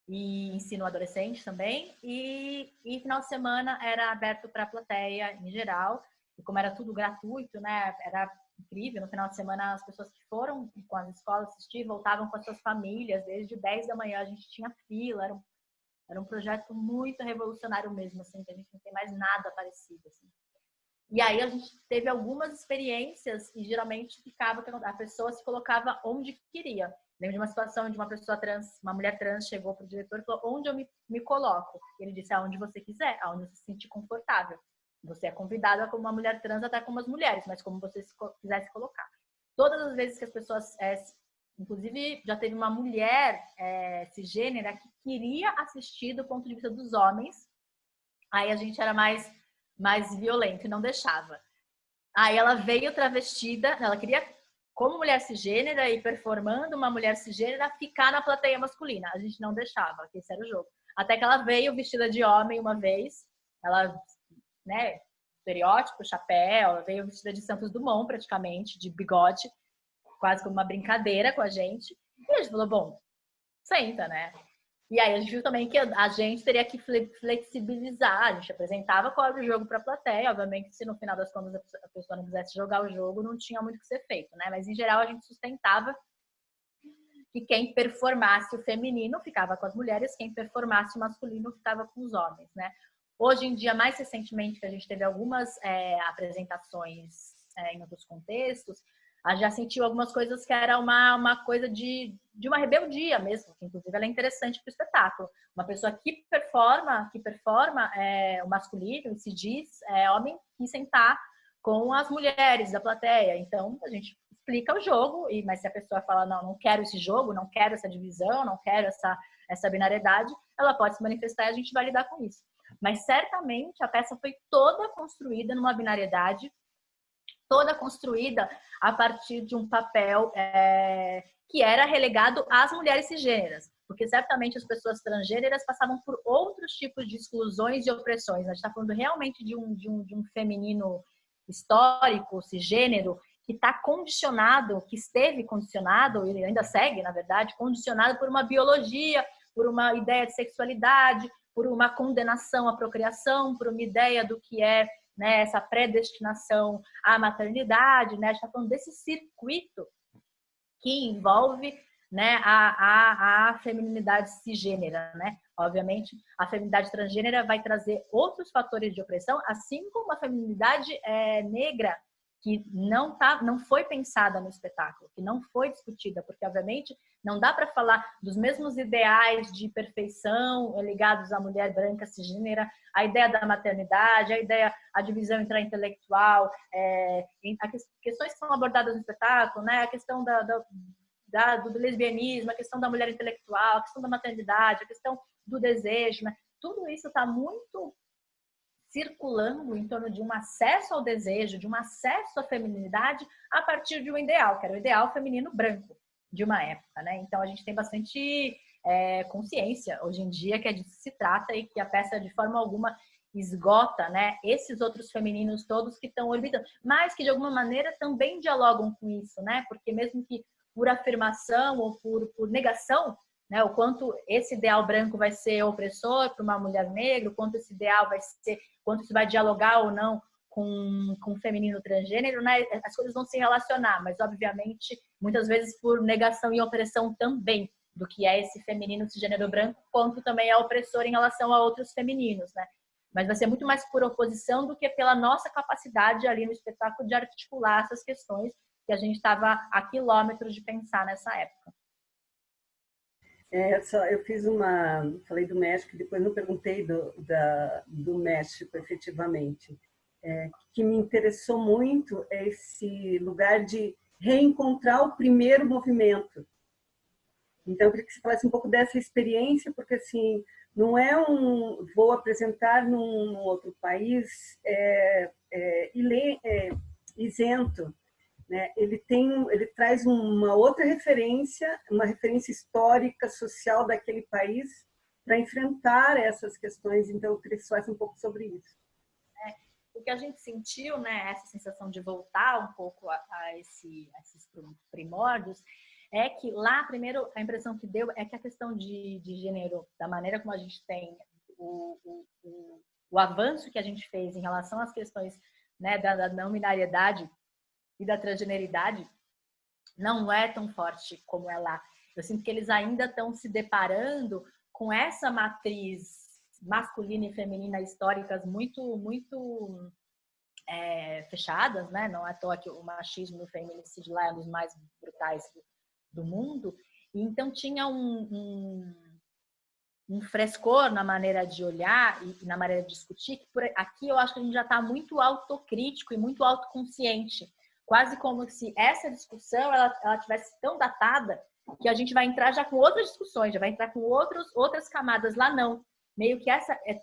e ensino adolescente também. E final de semana era aberto para a plateia em geral. E como era tudo gratuito, né? Era incrível. No final de semana, as pessoas que foram com as escolas assistir voltavam com as suas famílias. Desde 10 da manhã a gente tinha fila. Era um projeto muito revolucionário mesmo, assim, que a gente não tem mais nada parecido, assim. E aí a gente teve algumas experiências e geralmente a pessoa se colocava onde queria. Lembro de uma situação de uma pessoa trans, uma mulher trans chegou para o diretor e falou: onde eu me coloco? E ele disse: aonde você quiser, aonde você se sentir confortável. Você é convidada como uma mulher trans, até como as mulheres, mas como você quiser se colocar. Todas as vezes que as pessoas... inclusive, já teve uma mulher cisgênera que queria assistir do ponto de vista dos homens. Aí a gente era mais violento e não deixava. Aí ela veio travestida, ela queria como mulher cisgênera e performando uma mulher cisgênera, ficar na plateia masculina. A gente não deixava, que esse era o jogo. Até que ela veio vestida de homem uma vez, ela, né, estereótipo, chapéu, ela veio vestida de Santos Dumont, praticamente, de bigode, quase como uma brincadeira com a gente. E a gente falou, bom, senta, né? E aí a gente viu também que a gente teria que flexibilizar, a gente apresentava qual era o jogo para a plateia, obviamente se no final das contas a pessoa não quisesse jogar o jogo, não tinha muito o que ser feito, né? Mas em geral a gente sustentava que quem performasse o feminino ficava com as mulheres, quem performasse o masculino ficava com os homens, né? Hoje em dia, mais recentemente, que a gente teve algumas apresentações em outros contextos, a gente já sentiu algumas coisas que era uma coisa de uma rebeldia mesmo, que inclusive ela é interessante para o espetáculo. Uma pessoa que performa o masculino, se diz homem, que sentar com as mulheres da plateia. Então, a gente explica o jogo, mas se a pessoa fala, não quero esse jogo, não quero essa divisão, não quero essa binariedade, ela pode se manifestar e a gente vai lidar com isso. Mas certamente a peça foi toda construída numa binariedade, toda construída a partir de um papel que era relegado às mulheres cisgêneras, porque certamente as pessoas transgêneras passavam por outros tipos de exclusões e opressões. A gente está falando realmente de um feminino histórico, cisgênero, que está condicionado, que esteve condicionado, e ainda segue, na verdade, condicionado por uma biologia, por uma ideia de sexualidade, por uma condenação à procriação, por uma ideia do que é, né, essa predestinação à maternidade, né? A gente está falando desse circuito que envolve, né, a feminilidade cisgênera, né? Obviamente, a feminilidade transgênera vai trazer outros fatores de opressão, assim como a feminilidade negra, que não foi pensada no espetáculo, que não foi discutida, porque, obviamente, não dá para falar dos mesmos ideais de perfeição ligados à mulher branca cisgênera, a ideia da maternidade, a divisão intra-intelectual, questões que são abordadas no espetáculo, né? A questão do lesbianismo, a questão da mulher intelectual, a questão da maternidade, a questão do desejo, né? Tudo isso está muito circulando em torno de um acesso ao desejo, de um acesso à feminilidade a partir de um ideal, que era o ideal feminino branco de uma época, né? Então a gente tem bastante consciência hoje em dia que é disso que se trata e que a peça de forma alguma esgota, né, esses outros femininos todos que estão orbitando, mas que de alguma maneira também dialogam com isso, né? Porque mesmo que por afirmação ou por negação, né, o quanto esse ideal branco vai ser opressor para uma mulher negra, o quanto esse ideal vai ser, quanto isso vai dialogar ou não com o feminino transgênero, né? As coisas vão se relacionar, mas obviamente muitas vezes por negação e opressão também do que é esse feminino cisgênero branco, quanto também é opressor em relação a outros femininos, né? Mas vai ser muito mais por oposição do que pela nossa capacidade ali no espetáculo de articular essas questões que a gente estava a quilômetros de pensar nessa época. Eu falei do México, depois não perguntei do México efetivamente. Que me interessou muito é esse lugar de reencontrar o primeiro movimento. Então, eu queria que você falasse um pouco dessa experiência, porque assim, não é vou apresentar num outro país isento. Né? Ele traz uma outra referência, uma referência histórica, social daquele país para enfrentar essas questões. Então, eu queria que você falasse um pouco sobre isso. O que a gente sentiu, né, essa sensação de voltar um pouco a esses primórdios, é que lá, primeiro, a impressão que deu é que a questão de gênero, da maneira como a gente tem o avanço que a gente fez em relação às questões, né, da não binariedade e da transgeneridade, não é tão forte como é lá. Eu sinto que eles ainda estão se deparando com essa matriz masculina e feminina históricas muito fechadas, né? Não é à toa que o machismo e o feminicídio lá é um dos mais brutais do mundo. E então tinha um frescor na maneira de olhar e na maneira de discutir, que por aqui eu acho que a gente já está muito autocrítico e muito autoconsciente. Quase como se essa discussão ela tivesse tão datada que a gente vai entrar já com outras discussões, já vai entrar com outras camadas. Lá não. Meio que essa é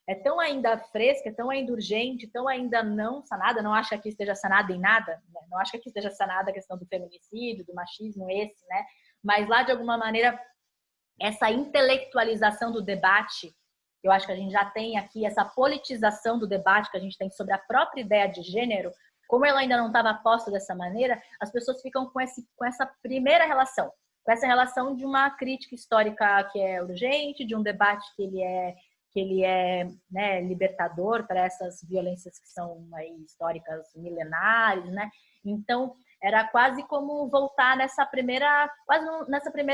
é tão ainda fresca, é tão ainda urgente, tão ainda não sanada, não acho que aqui esteja sanada em nada, né? Não acho que aqui esteja sanada a questão do feminicídio, do machismo, né? Mas lá, de alguma maneira, essa intelectualização do debate, eu acho que a gente já tem aqui essa politização do debate que a gente tem sobre a própria ideia de gênero, como ela ainda não estava posta dessa maneira, as pessoas ficam com essa primeira relação, com essa relação de uma crítica histórica que é urgente, de um debate que ele é né, libertador para essas violências que são aí, históricas milenares, né? Então, era quase como voltar nessa primeira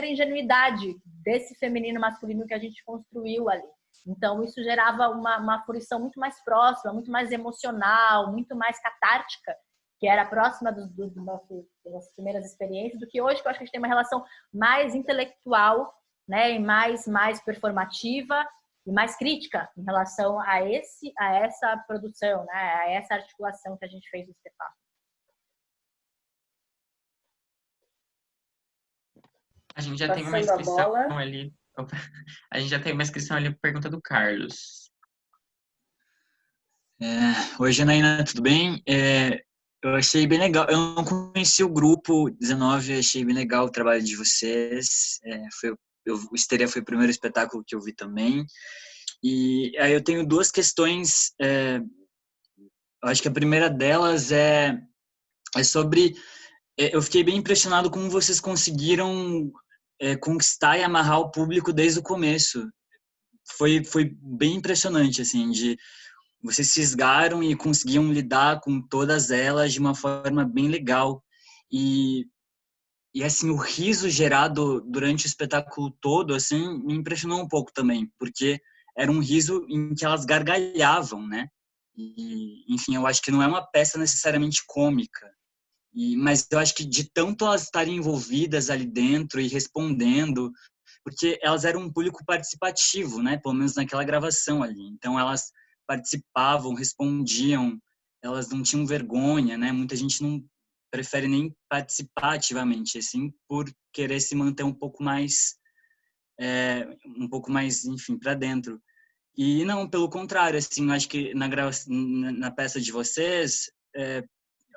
ingenuidade desse feminino masculino que a gente construiu ali. Então, isso gerava uma fruição muito mais próxima, muito mais emocional, muito mais catártica, que era próxima das nossas primeiras experiências, do que hoje, que eu acho que a gente tem uma relação mais intelectual, né, e mais performativa e mais crítica em relação a essa produção, né, a essa articulação que a gente fez do espetáculo. A gente já tem uma inscrição ali. A gente já tem uma inscrição ali para pergunta do Carlos. Oi, Janaína, tudo bem? Eu achei bem legal. Eu não conheci o grupo 19, achei bem legal o trabalho de vocês. O Histeria foi o primeiro espetáculo que eu vi também. E aí eu tenho duas questões. Eu acho que a primeira delas é sobre... Eu fiquei bem impressionado como vocês conseguiram conquistar e amarrar o público desde o começo. Foi bem impressionante, assim, de vocês se esgaram e conseguiam lidar com todas elas de uma forma bem legal. E assim, o riso gerado durante o espetáculo todo, assim, me impressionou um pouco também, porque era um riso em que elas gargalhavam, né? E, enfim, eu acho que não é uma peça necessariamente cômica, mas eu acho que de tanto elas estarem envolvidas ali dentro e respondendo, porque elas eram um público participativo, né? Pelo menos naquela gravação ali. Então elas participavam, respondiam, elas não tinham vergonha, né? Muita gente não prefere nem participar ativamente, assim, por querer se manter um pouco mais, enfim, para dentro. E não, pelo contrário, assim, eu acho que na peça de vocês,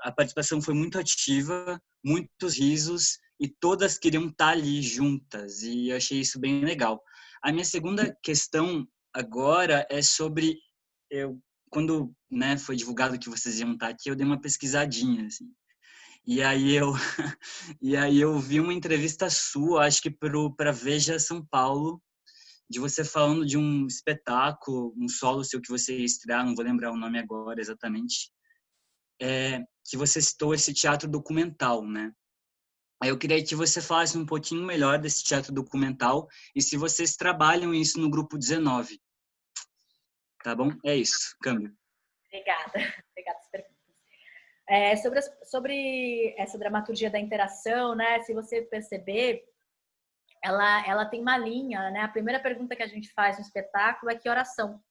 a participação foi muito ativa, muitos risos, e todas queriam estar ali juntas, e eu achei isso bem legal. A minha segunda questão agora é sobre... quando foi divulgado que vocês iam estar aqui, eu dei uma pesquisadinha, assim. E aí eu vi uma entrevista sua, acho que para Veja São Paulo, de você falando de um espetáculo, um solo seu que você ia estrear, não vou lembrar o nome agora exatamente, que você citou esse teatro documental, né? Aí eu queria que você falasse um pouquinho melhor desse teatro documental e se vocês trabalham isso no grupo 19. Tá bom? É isso. Câmbio. Obrigada pelas perguntas. Sobre essa dramaturgia da interação, né? Se você perceber, ela tem uma linha, né? A primeira pergunta que a gente faz no espetáculo é que oração?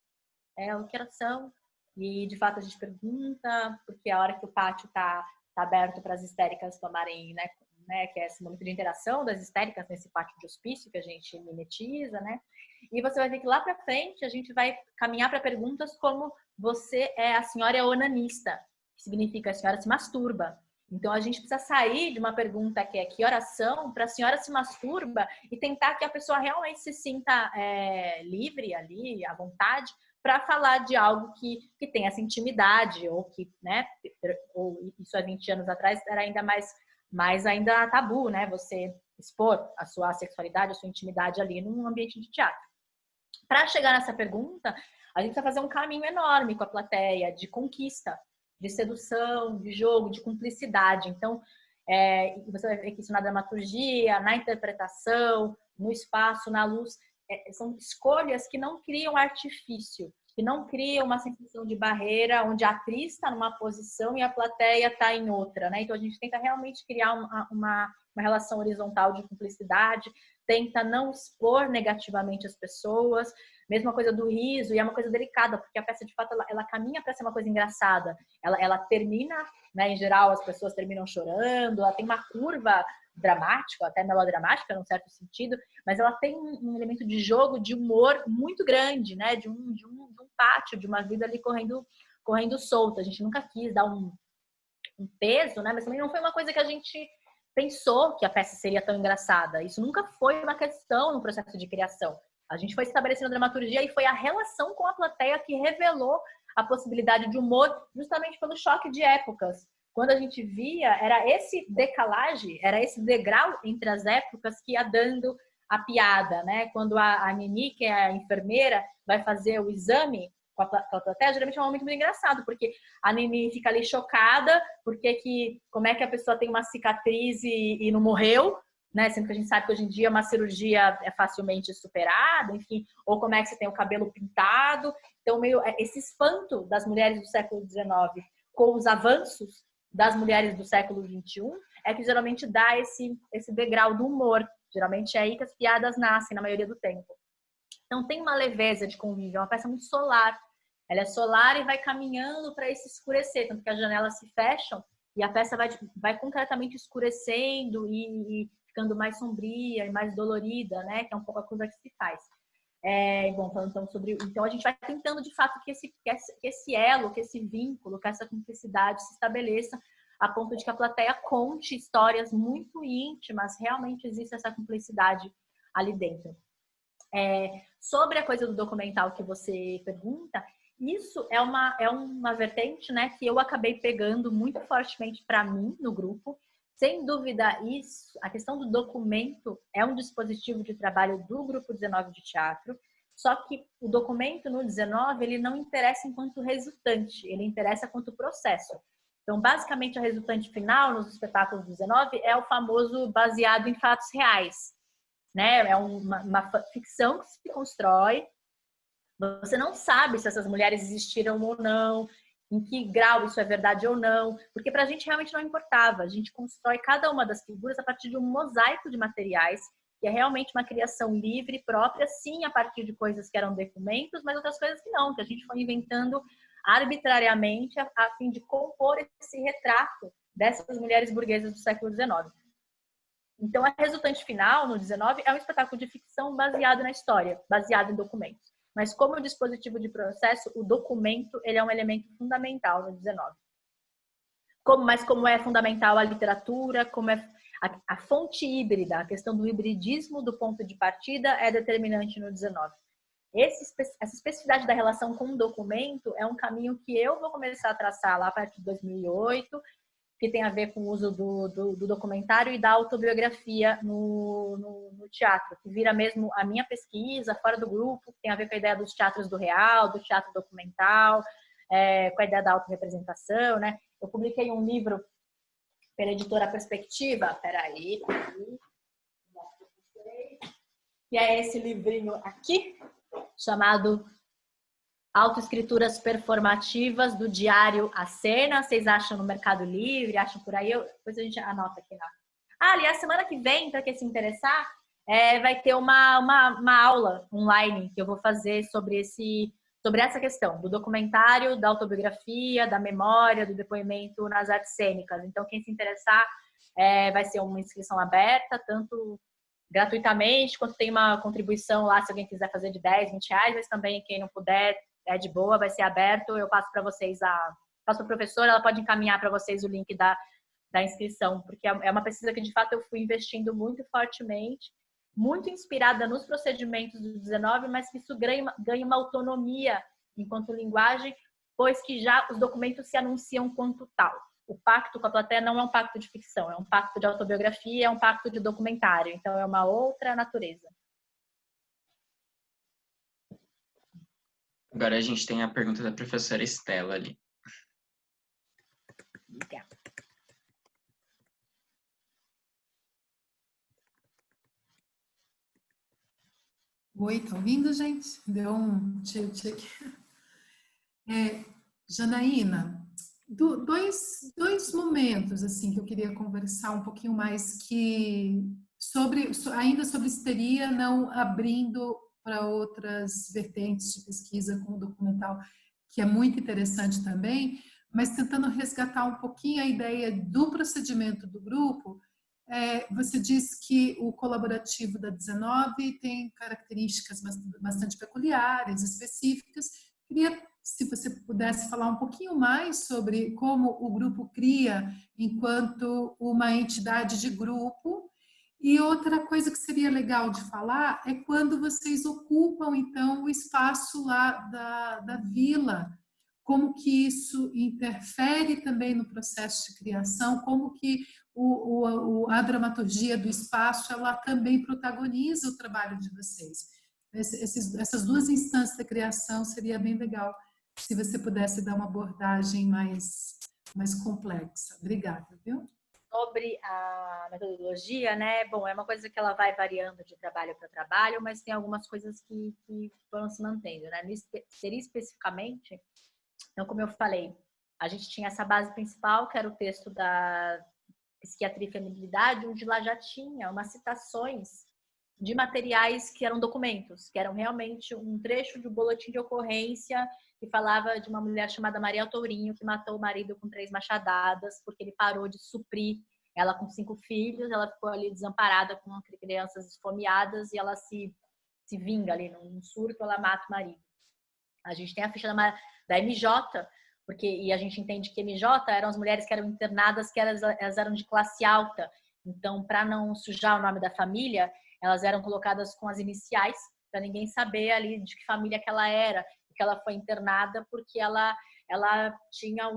Que oração? E, de fato, a gente pergunta, porque a hora que o pátio tá aberto para as histéricas tomarem, né, que é esse momento de interação das histéricas nesse pátio de hospício que a gente mimetiza, né? E você vai ver que lá para frente a gente vai caminhar para perguntas como a senhora é onanista, que significa a senhora se masturba. Então a gente precisa sair de uma pergunta que é que oração para a senhora se masturba e tentar que a pessoa realmente se sinta livre ali, à vontade, para falar de algo que tem essa intimidade, ou que, né, ou isso há 20 anos atrás era ainda mais ainda tabu, né, você expor a sua sexualidade, a sua intimidade ali num ambiente de teatro. Para chegar nessa pergunta, a gente vai fazer um caminho enorme com a plateia, de conquista, de sedução, de jogo, de cumplicidade. Então, você vai ver que isso na dramaturgia, na interpretação, no espaço, na luz, são escolhas que não criam artifício, que não criam uma sensação de barreira, onde a atriz está numa posição e a plateia está em outra, né? Então a gente tenta realmente criar uma relação horizontal de cumplicidade, tenta não expor negativamente as pessoas, mesma coisa do riso, e é uma coisa delicada, porque a peça de fato ela caminha para ser uma coisa engraçada, ela termina, né, em geral as pessoas terminam chorando, ela tem uma curva dramático, até melodramática, num certo sentido, mas ela tem um elemento de jogo, de humor muito grande, né? De um pátio, de uma vida ali correndo solta. A gente nunca quis dar um peso, né? Mas também não foi uma coisa que a gente pensou que a peça seria tão engraçada. Isso nunca foi uma questão no processo de criação. A gente foi estabelecendo a dramaturgia e foi a relação com a plateia que revelou a possibilidade de humor, justamente pelo choque de épocas. Quando a gente via, era esse decalagem, era esse degrau entre as épocas que ia dando a piada, né? Quando a Nini, que é a enfermeira, vai fazer o exame com a plateia, geralmente é um momento muito engraçado, porque a Nini fica ali chocada, como é que a pessoa tem uma cicatriz e não morreu, né? Sendo que a gente sabe que hoje em dia uma cirurgia é facilmente superada, enfim, ou como é que você tem o cabelo pintado. Então, esse espanto das mulheres do século XIX com os avanços das mulheres do século XXI é que geralmente dá esse degrau do humor. Geralmente é aí que as piadas nascem, na maioria do tempo. Então, tem uma leveza de convívio, é uma peça muito solar. Ela é solar e vai caminhando para esse escurecer, tanto que as janelas se fecham e a peça vai concretamente escurecendo e ficando mais sombria e mais dolorida, né? Que é um pouco a coisa que se faz. Bom, falando então então a gente vai tentando de fato que esse elo, que esse vínculo, que essa cumplicidade se estabeleça a ponto de que a plateia conte histórias muito íntimas, realmente existe essa cumplicidade ali dentro. Sobre a coisa do documental que você pergunta, isso é uma vertente, né, que eu acabei pegando muito fortemente para mim no grupo. Sem dúvida, a questão do documento é um dispositivo de trabalho do Grupo 19 de Teatro, só que o documento no 19, ele não interessa enquanto resultante, ele interessa quanto processo. Então, basicamente, a resultante final nos espetáculos do 19 é o famoso baseado em fatos reais, né? É uma ficção que se constrói. Você não sabe se essas mulheres existiram ou não, em que grau isso é verdade ou não, porque para a gente realmente não importava. A gente constrói cada uma das figuras a partir de um mosaico de materiais, que é realmente uma criação livre, própria, sim, a partir de coisas que eram documentos, mas outras coisas que não, que a gente foi inventando arbitrariamente a fim de compor esse retrato dessas mulheres burguesas do século XIX. Então, a resultante final, no 19, é um espetáculo de ficção baseado na história, baseado em documentos. Mas como dispositivo de processo, o documento ele é um elemento fundamental no 19. Mas como é fundamental a literatura, como é a fonte híbrida, a questão do hibridismo do ponto de partida é determinante no 19. Essa especificidade da relação com o documento é um caminho que eu vou começar a traçar lá a partir de 2008, que tem a ver com o uso do documentário e da autobiografia no teatro, que vira mesmo a minha pesquisa fora do grupo, que tem a ver com a ideia dos teatros do real, do teatro documental, com a ideia da autorrepresentação, né? Eu publiquei um livro pela editora Perspectiva, que é esse livrinho aqui, chamado Autoescrituras Performativas do Diário à Cena. Vocês acham no Mercado Livre, acham por aí? Depois a gente anota aqui. Aliás, semana que vem, para quem se interessar, vai ter uma aula online que eu vou fazer sobre essa questão do documentário, da autobiografia, da memória, do depoimento nas artes cênicas. Então, quem se interessar, vai ser uma inscrição aberta, tanto gratuitamente, quanto tem uma contribuição lá, se alguém quiser fazer de 10, 20 reais, mas também quem não puder, é de boa, vai ser aberto. Eu passo para vocês passo para a professora, ela pode encaminhar para vocês o link da inscrição, porque é uma pesquisa que de fato eu fui investindo muito fortemente, muito inspirada nos procedimentos do 19, mas que isso ganha uma autonomia enquanto linguagem, pois que já os documentos se anunciam quanto tal. O pacto com a plateia não é um pacto de ficção, é um pacto de autobiografia, é um pacto de documentário, então é uma outra natureza. Agora a gente tem a pergunta da professora Estela ali. Obrigada. Oi, tá ouvindo, gente? Deu um tilt aqui. Janaína, dois momentos assim que eu queria conversar um pouquinho mais ainda sobre histeria, não abrindo para outras vertentes de pesquisa com o documental, que é muito interessante também, mas tentando resgatar um pouquinho a ideia do procedimento do grupo Você disse que o colaborativo da 19 tem características bastante peculiares, específicas. Queria, se você pudesse falar um pouquinho mais sobre como o grupo cria enquanto uma entidade de grupo. E outra coisa que seria legal de falar é quando vocês ocupam, então, o espaço lá da vila, como que isso interfere também no processo de criação, como que a dramaturgia do espaço, ela também protagoniza o trabalho de vocês. Essas duas instâncias da criação seria bem legal se você pudesse dar uma abordagem mais complexa. Obrigada, viu? Sobre a metodologia, né? Bom, é uma coisa que ela vai variando de trabalho para trabalho, mas tem algumas coisas que foram se mantendo, né? Seria especificamente, então, como eu falei, a gente tinha essa base principal, que era o texto da Psiquiatria e Feminilidade, onde lá já tinha umas citações de materiais que eram documentos, que eram realmente um trecho de um boletim de ocorrência que falava de uma mulher chamada Maria Tourinho, que matou o marido com 3 machadadas, porque ele parou de suprir ela com 5 filhos, ela ficou ali desamparada com crianças esfomeadas e ela se vinga ali num surto, ela mata o marido. A gente tem a ficha da MJ, e a gente entende que MJ eram as mulheres que eram internadas, que elas eram de classe alta. Então, para não sujar o nome da família, elas eram colocadas com as iniciais, para ninguém saber ali de que família que ela era, que ela foi internada porque ela tinha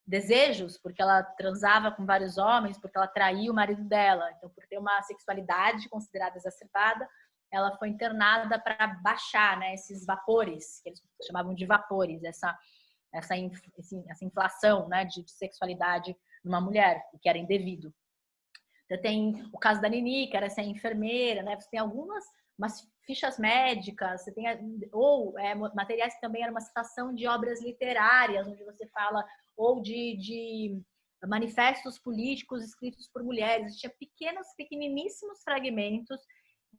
desejos, porque ela transava com vários homens, porque ela traía o marido dela. Então, por ter uma sexualidade considerada exacerbada, ela foi internada para baixar, né, esses vapores, que eles chamavam de vapores, essa inflação, né, de sexualidade numa mulher, o que era indevido. Você tem o caso da Nini, que era essa enfermeira, né? Você tem umas fichas médicas, você tem materiais que também eram uma citação de obras literárias, onde você fala ou de manifestos políticos escritos por mulheres. Tinha pequeniníssimos fragmentos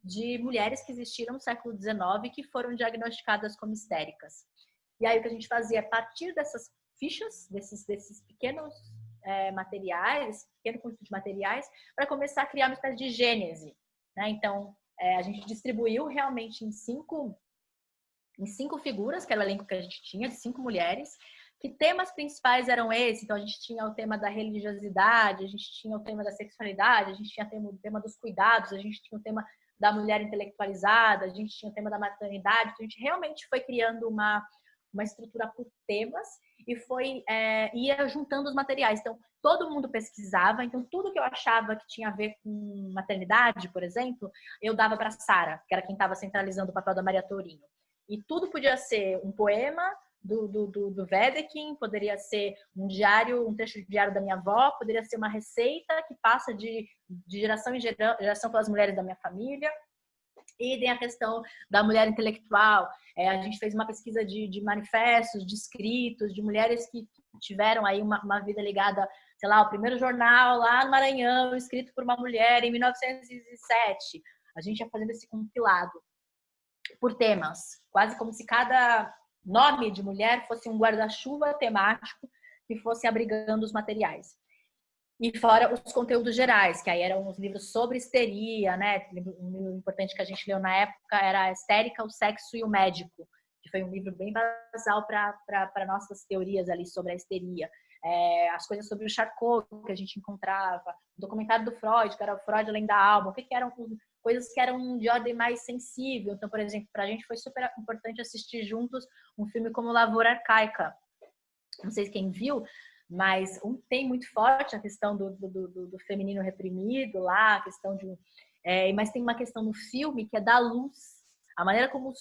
de mulheres que existiram no século XIX que foram diagnosticadas como histéricas. E aí o que a gente fazia, a partir dessas fichas, desses pequenos materiais, pequeno conjunto de materiais, para começar a criar uma espécie de gênese, né? Então, a gente distribuiu realmente em cinco figuras, que era o elenco que a gente tinha, de 5 mulheres, que temas principais eram esses. Então, a gente tinha o tema da religiosidade, a gente tinha o tema da sexualidade, a gente tinha o tema dos cuidados, a gente tinha o tema da mulher intelectualizada, a gente tinha o tema da maternidade. Então, a gente realmente foi criando uma estrutura por temas e ia juntando os materiais. Então, todo mundo pesquisava. Então, tudo que eu achava que tinha a ver com maternidade, por exemplo, eu dava para Sara, que era quem estava centralizando o papel da Maria Tourinho. E tudo podia ser um poema do Wedekind, poderia ser um trecho de diário da minha avó, poderia ser uma receita que passa de geração em geração pelas mulheres da minha família. E tem a questão da mulher intelectual. A gente fez uma pesquisa de manifestos, de escritos, de mulheres que tiveram aí uma vida ligada, sei lá, o primeiro jornal lá no Maranhão, escrito por uma mulher em 1907. A gente ia fazendo esse compilado por temas, quase como se cada nome de mulher fosse um guarda-chuva temático que fosse abrigando os materiais. E fora os conteúdos gerais, que aí eram os livros sobre histeria, né? Um livro importante que a gente leu na época era A Histérica, o Sexo e o Médico, que foi um livro bem basal para nossas teorias ali sobre a histeria. As coisas sobre o Charcot que a gente encontrava, o documentário do Freud, que era o Freud Além da Alma, o que eram coisas que eram de ordem mais sensível. Então, por exemplo, para a gente foi super importante assistir juntos um filme como Lavoura Arcaica. Não sei quem viu, mas tem muito forte a questão do feminino reprimido lá, a questão mas tem uma questão no filme que é da luz. A maneira como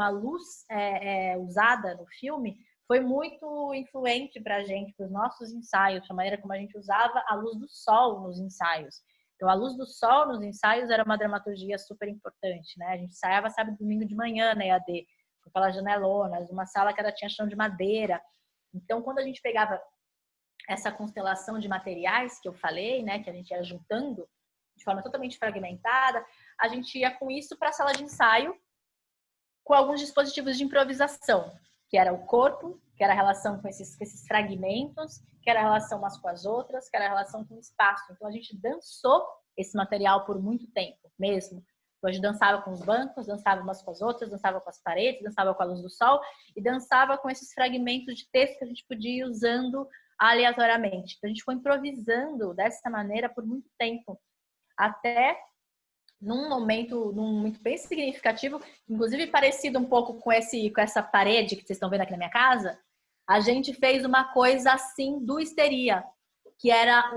a luz é usada no filme foi muito influente para a gente, para os nossos ensaios, a maneira como a gente usava a luz do sol nos ensaios. Então, a luz do sol nos ensaios era uma dramaturgia super importante, né? A gente ensaiava sábado e domingo de manhã na EAD, com aquelas janelonas, uma sala que tinha chão de madeira. Então, quando a gente pegava essa constelação de materiais que eu falei, né, que a gente ia juntando de forma totalmente fragmentada, a gente ia com isso para a sala de ensaio com alguns dispositivos de improvisação, que era o corpo, que era a relação com esses fragmentos, que era a relação umas com as outras, que era a relação com o espaço. Então, a gente dançou esse material por muito tempo mesmo. Então, a gente dançava com os bancos, dançava umas com as outras, dançava com as paredes, dançava com a luz do sol e dançava com esses fragmentos de texto que a gente podia ir usando aleatoriamente. Então, a gente foi improvisando dessa maneira por muito tempo, até num momento bem significativo, inclusive parecido um pouco com essa parede que vocês estão vendo aqui na minha casa, a gente fez uma coisa assim do Histeria, que era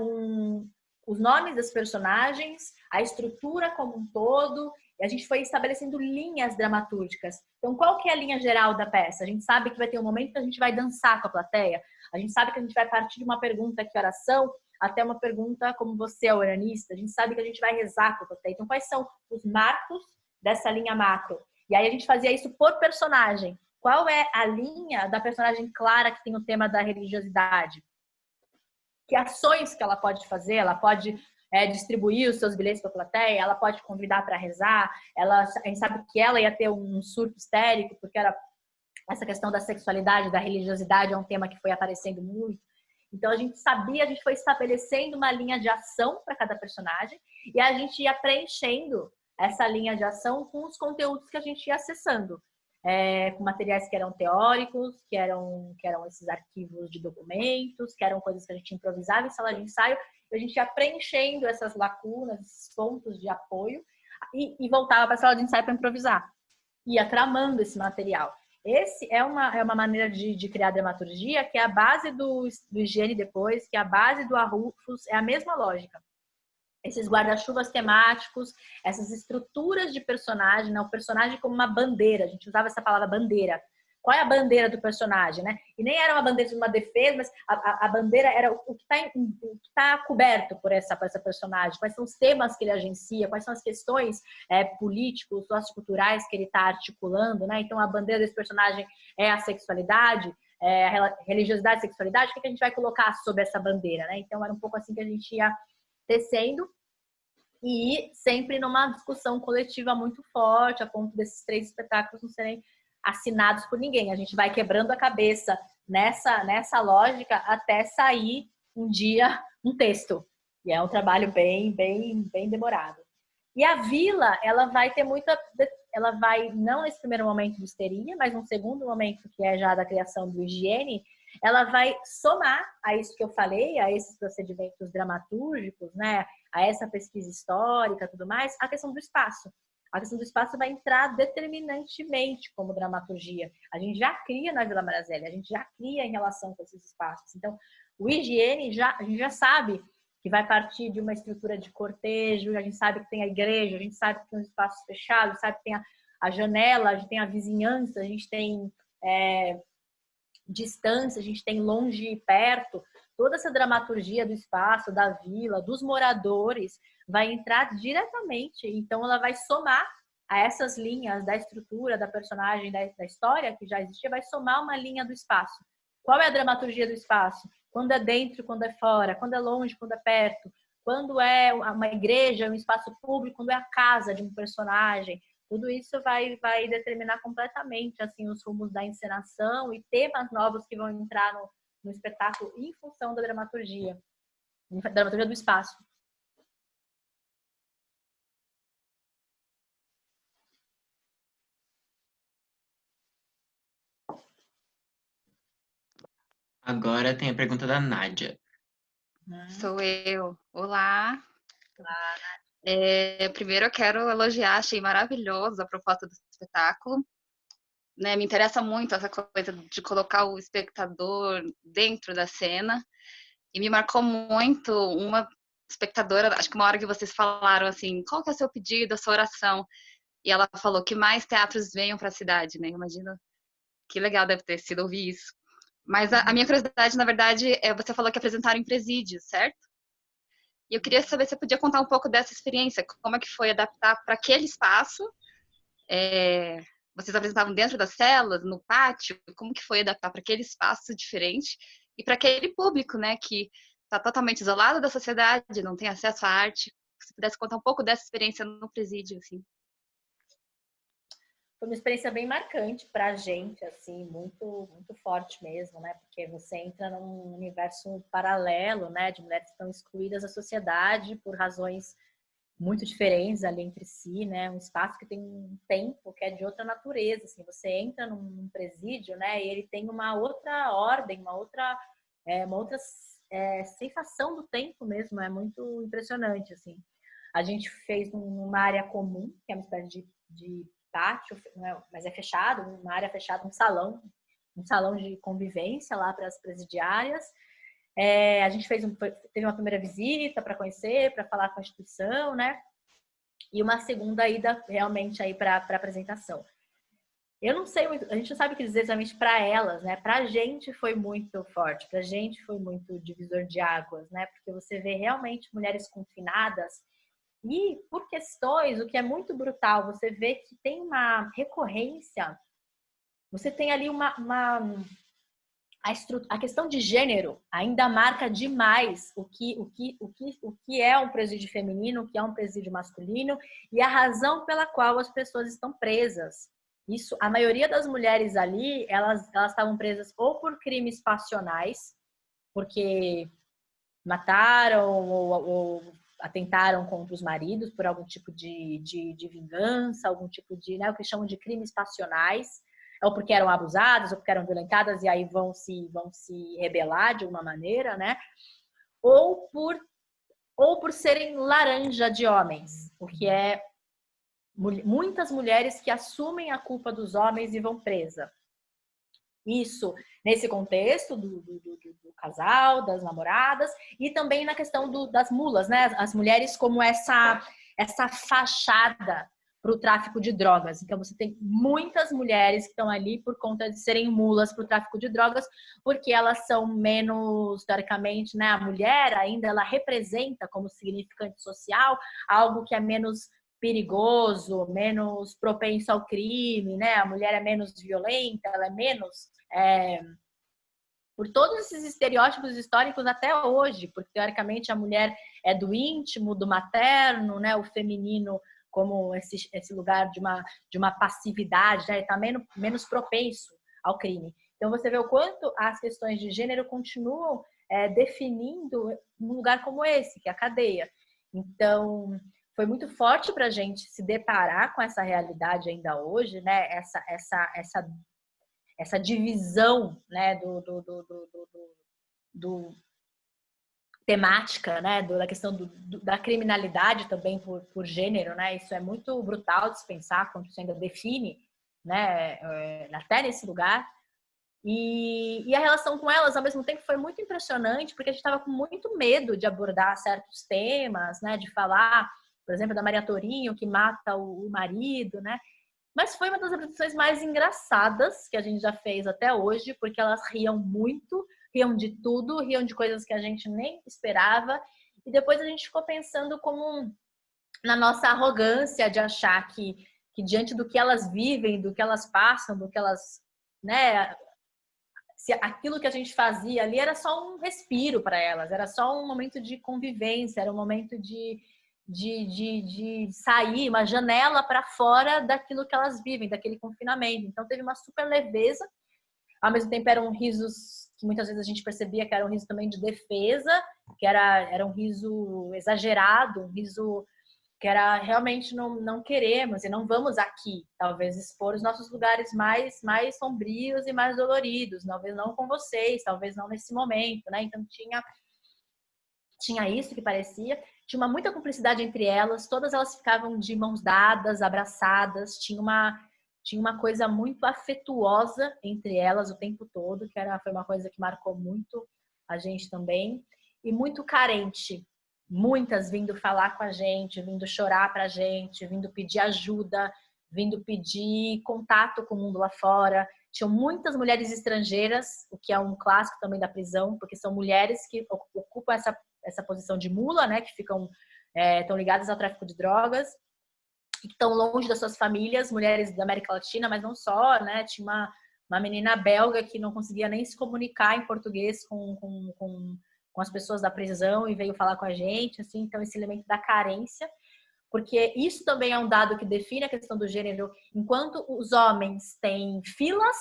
os nomes das personagens, a estrutura como um todo, e a gente foi estabelecendo linhas dramatúrgicas. Então, qual que é a linha geral da peça? A gente sabe que vai ter um momento que a gente vai dançar com a plateia, a gente sabe que a gente vai partir de uma pergunta, que oração, até uma pergunta como você é uranista, a gente sabe que a gente vai rezar com a plateia. Então, quais são os marcos dessa linha macro? E aí a gente fazia isso por personagem. Qual é a linha da personagem Clara que tem o tema da religiosidade? Que ações que ela pode fazer? Ela pode distribuir os seus bilhetes para a plateia, ela pode convidar para rezar, a gente sabe que ela ia ter um surto histérico, porque era essa questão da sexualidade, da religiosidade é um tema que foi aparecendo muito. Então, a gente foi estabelecendo uma linha de ação para cada personagem e a gente ia preenchendo essa linha de ação com os conteúdos que a gente ia acessando. Com materiais que eram teóricos, que eram esses arquivos de documentos, que eram coisas que a gente improvisava em sala de ensaio, e a gente ia preenchendo essas lacunas, esses pontos de apoio e voltava para a sala de ensaio para improvisar. Ia tramando esse material. Esse é uma maneira de criar dramaturgia que é a base do Higiene depois, que é a base do Arrufos, é a mesma lógica. Esses guarda-chuvas temáticos, essas estruturas de personagem, né? O personagem como uma bandeira, a gente usava essa palavra bandeira. Qual é a bandeira do personagem, né? E nem era uma bandeira de uma defesa, mas a bandeira era o que está coberto por essa personagem. Quais são os temas que ele agencia, quais são as questões políticos, socioculturais que ele está articulando, né? Então, a bandeira desse personagem é a sexualidade, a religiosidade e sexualidade. O que a gente vai colocar sob essa bandeira, né? Então, era um pouco assim que a gente ia tecendo e sempre numa discussão coletiva muito forte, a ponto desses 3 espetáculos não serem assinados por ninguém. A gente vai quebrando a cabeça nessa lógica até sair um dia um texto. E é um trabalho bem demorado. E a Vila, ela vai ter ela vai, não nesse primeiro momento de Histeria, mas num segundo momento, que é já da criação do Higiene, ela vai somar a isso que eu falei, a esses procedimentos dramatúrgicos, né, a essa pesquisa histórica e tudo mais, a questão do espaço. A questão do espaço vai entrar determinantemente como dramaturgia. A gente já cria na Vila Maria Zélia, a gente já cria em relação com esses espaços. Então, o Higiene, a gente já sabe que vai partir de uma estrutura de cortejo, a gente sabe que tem a igreja, a gente sabe que tem os espaços fechados, sabe que tem a janela, a gente tem a vizinhança, a gente tem distância, a gente tem longe e perto. Toda essa dramaturgia do espaço, da vila, dos moradores, vai entrar diretamente. Então, ela vai somar a essas linhas da estrutura, da personagem, da história que já existia, vai somar uma linha do espaço. Qual é a dramaturgia do espaço? Quando é dentro, quando é fora, quando é longe, quando é perto, quando é uma igreja, um espaço público, quando é a casa de um personagem. Tudo isso vai determinar completamente assim, os rumos da encenação e temas novos que vão entrar no espetáculo em função da dramaturgia do espaço. Agora tem a pergunta da Nádia. Sou eu. Olá. Olá. Primeiro eu quero elogiar, achei maravilhoso a proposta do espetáculo. Né, me interessa muito essa coisa de colocar o espectador dentro da cena. E me marcou muito uma espectadora, acho que uma hora que vocês falaram assim, qual que é o seu pedido, a sua oração? E ela falou que mais teatros venham para a cidade, né? Imagino que legal deve ter sido ouvir isso. Mas a minha curiosidade, na verdade, você falou que apresentaram em presídios, certo? E eu queria saber se você podia contar um pouco dessa experiência, como é que foi adaptar para aquele espaço. Vocês apresentavam dentro das celas, no pátio, como que foi adaptar para aquele espaço diferente e para aquele público, né, que está totalmente isolado da sociedade, não tem acesso à arte. Se pudesse contar um pouco dessa experiência no presídio, assim. foi uma experiência bem marcante para a gente, assim, muito, muito forte mesmo, né? Porque você entra num universo paralelo, né? De mulheres que estão excluídas da sociedade por razões muito diferentes ali entre si, né? Um espaço que tem um tempo que é de outra natureza, assim. Você entra num presídio, né? E ele tem uma outra ordem, uma outra sensação do tempo mesmo. É muito impressionante, assim. A gente fez numa área comum, que é uma espécie de pátio, mas é fechado, uma área fechada, um salão de convivência lá para as presidiárias. A gente teve uma primeira visita para conhecer, para falar com a instituição, né? E uma segunda ida realmente aí para apresentação. Eu não sei muito, a gente não sabe o que dizer exatamente para elas, né? Para a gente foi muito forte, para a gente foi muito divisor de águas, né? Porque você vê realmente mulheres confinadas e por questões, o que é muito brutal, você vê que tem uma recorrência, você tem ali a questão de gênero ainda marca demais o que é um presídio feminino, o que é um presídio masculino e a razão pela qual as pessoas estão presas. Isso, a maioria das mulheres ali, elas estavam presas ou por crimes passionais, porque mataram ou atentaram contra os maridos por algum tipo de vingança, algum tipo de, né, o que chamam de crimes passionais, ou porque eram abusadas, ou porque eram violentadas, e aí vão se rebelar de alguma maneira, né? Ou por serem laranja de homens, o que é muitas mulheres que assumem a culpa dos homens e vão presa. Isso nesse contexto do casal, das namoradas, e também na questão das mulas, né? As mulheres como essa fachada para o tráfico de drogas. Então, você tem muitas mulheres que estão ali por conta de serem mulas para o tráfico de drogas, porque elas são menos, teoricamente, né? A mulher ainda, ela representa como significante social algo que é menos perigoso, menos propenso ao crime, né? A mulher é menos violenta, ela é menos... por todos esses estereótipos históricos até hoje, porque teoricamente a mulher é do íntimo, do materno, né? O feminino como esse lugar de uma passividade, né? Está menos propenso ao crime. Então você vê o quanto as questões de gênero continuam definindo um lugar como esse, que é a cadeia. Então foi muito forte para a gente se deparar com essa realidade ainda hoje, né? Essa divisão, né, do temática, né, da questão da criminalidade também por gênero, né? Isso é muito brutal de se pensar quando você ainda define, né, até nesse lugar. E a relação com elas, ao mesmo tempo, foi muito impressionante, porque a gente estava com muito medo de abordar certos temas, né, de falar, por exemplo, da Maria Torinho, que mata o marido, né? Mas foi uma das apresentações mais engraçadas que a gente já fez até hoje, porque elas riam muito, riam de tudo, riam de coisas que a gente nem esperava. E depois a gente ficou pensando como na nossa arrogância de achar que diante do que elas vivem, do que elas passam, do que elas, né, se aquilo que a gente fazia ali era só um respiro para elas, era só um momento de convivência, era um momento de sair, uma janela para fora daquilo que elas vivem, daquele confinamento. Então teve uma super leveza, ao mesmo tempo eram risos que muitas vezes a gente percebia que era um riso também de defesa, que era um riso exagerado, um riso que era realmente não queremos e não vamos aqui, talvez expor os nossos lugares mais sombrios e mais doloridos, talvez não com vocês, talvez não nesse momento, né? Então tinha isso que parecia, tinha muita cumplicidade entre elas, todas elas ficavam de mãos dadas, abraçadas, tinha uma coisa muito afetuosa entre elas o tempo todo, foi uma coisa que marcou muito a gente também, e muito carente, muitas vindo falar com a gente, vindo chorar pra gente, vindo pedir ajuda, vindo pedir contato com o mundo lá fora. Tinham muitas mulheres estrangeiras, o que é um clássico também da prisão, porque são mulheres que ocupam essa posição de mula, né, que ficam estão ligadas ao tráfico de drogas, que estão longe das suas famílias, mulheres da América Latina, mas não só, né? Tinha uma menina belga que não conseguia nem se comunicar em português com as pessoas da prisão e veio falar com a gente, assim. Então esse elemento da carência, porque isso também é um dado que define a questão do gênero. Enquanto os homens têm filas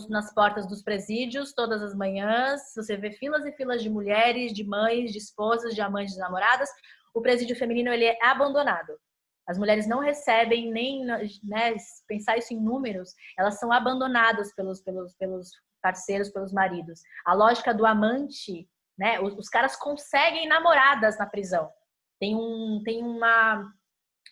nas portas dos presídios todas as manhãs, você vê filas e filas de mulheres, de mães, de esposas, de amantes, de namoradas, o presídio feminino ele é abandonado. As mulheres não recebem nem, né, pensar isso em números, elas são abandonadas pelos parceiros, pelos maridos. A lógica do amante, né, os caras conseguem namoradas na prisão. Tem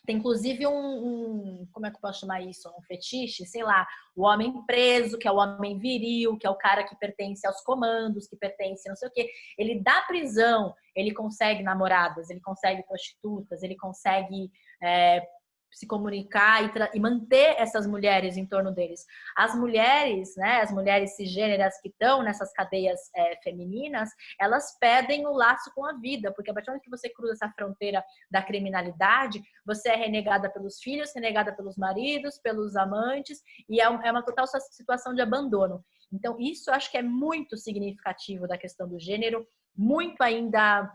inclusive como é que eu posso chamar isso? Um fetiche, sei lá, o homem preso, que é o homem viril, que é o cara que pertence aos comandos, que pertence não sei o quê. Ele da prisão, ele consegue namoradas, ele consegue prostitutas, ele consegue se comunicar e manter essas mulheres em torno deles. As mulheres, né, as mulheres cisgêneras que estão nessas cadeias femininas, elas pedem o laço com a vida, porque a partir do momento que você cruza essa fronteira da criminalidade, você é renegada pelos filhos, renegada pelos maridos, pelos amantes, e é uma total situação de abandono. Então, isso eu acho que é muito significativo da questão do gênero, muito ainda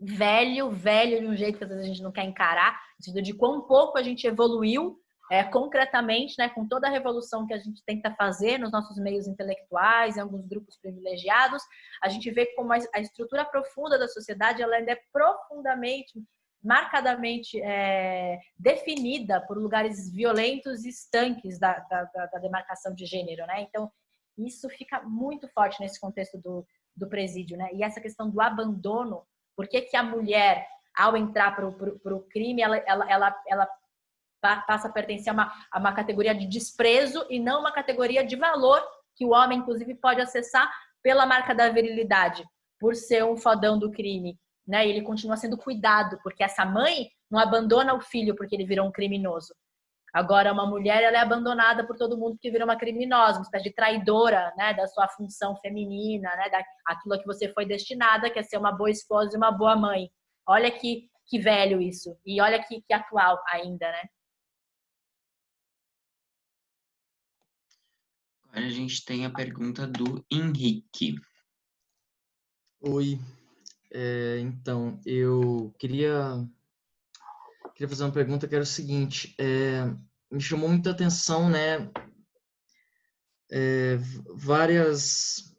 velho de um jeito que às vezes a gente não quer encarar, no sentido de quão pouco a gente evoluiu concretamente, né, com toda a revolução que a gente tenta fazer nos nossos meios intelectuais, em alguns grupos privilegiados, a gente vê como a estrutura profunda da sociedade ela ainda é profundamente, marcadamente definida por lugares violentos e estanques da demarcação de gênero, né? Então, isso fica muito forte nesse contexto do presídio, né? E essa questão do abandono. Por que a mulher, ao entrar para o crime, ela passa a pertencer a uma categoria de desprezo e não uma categoria de valor que o homem, inclusive, pode acessar pela marca da virilidade, por ser um fodão do crime, né? E ele continua sendo cuidado, porque essa mãe não abandona o filho porque ele virou um criminoso. Agora, uma mulher ela é abandonada por todo mundo que vira uma criminosa, uma espécie de traidora, né, da sua função feminina, né, daquilo que você foi destinada, que é ser uma boa esposa e uma boa mãe. Olha que velho isso. E olha que atual ainda, né? Agora a gente tem a pergunta do Henrique. Oi. Então, eu queria fazer uma pergunta que era o seguinte. Me chamou muita atenção, né? Várias...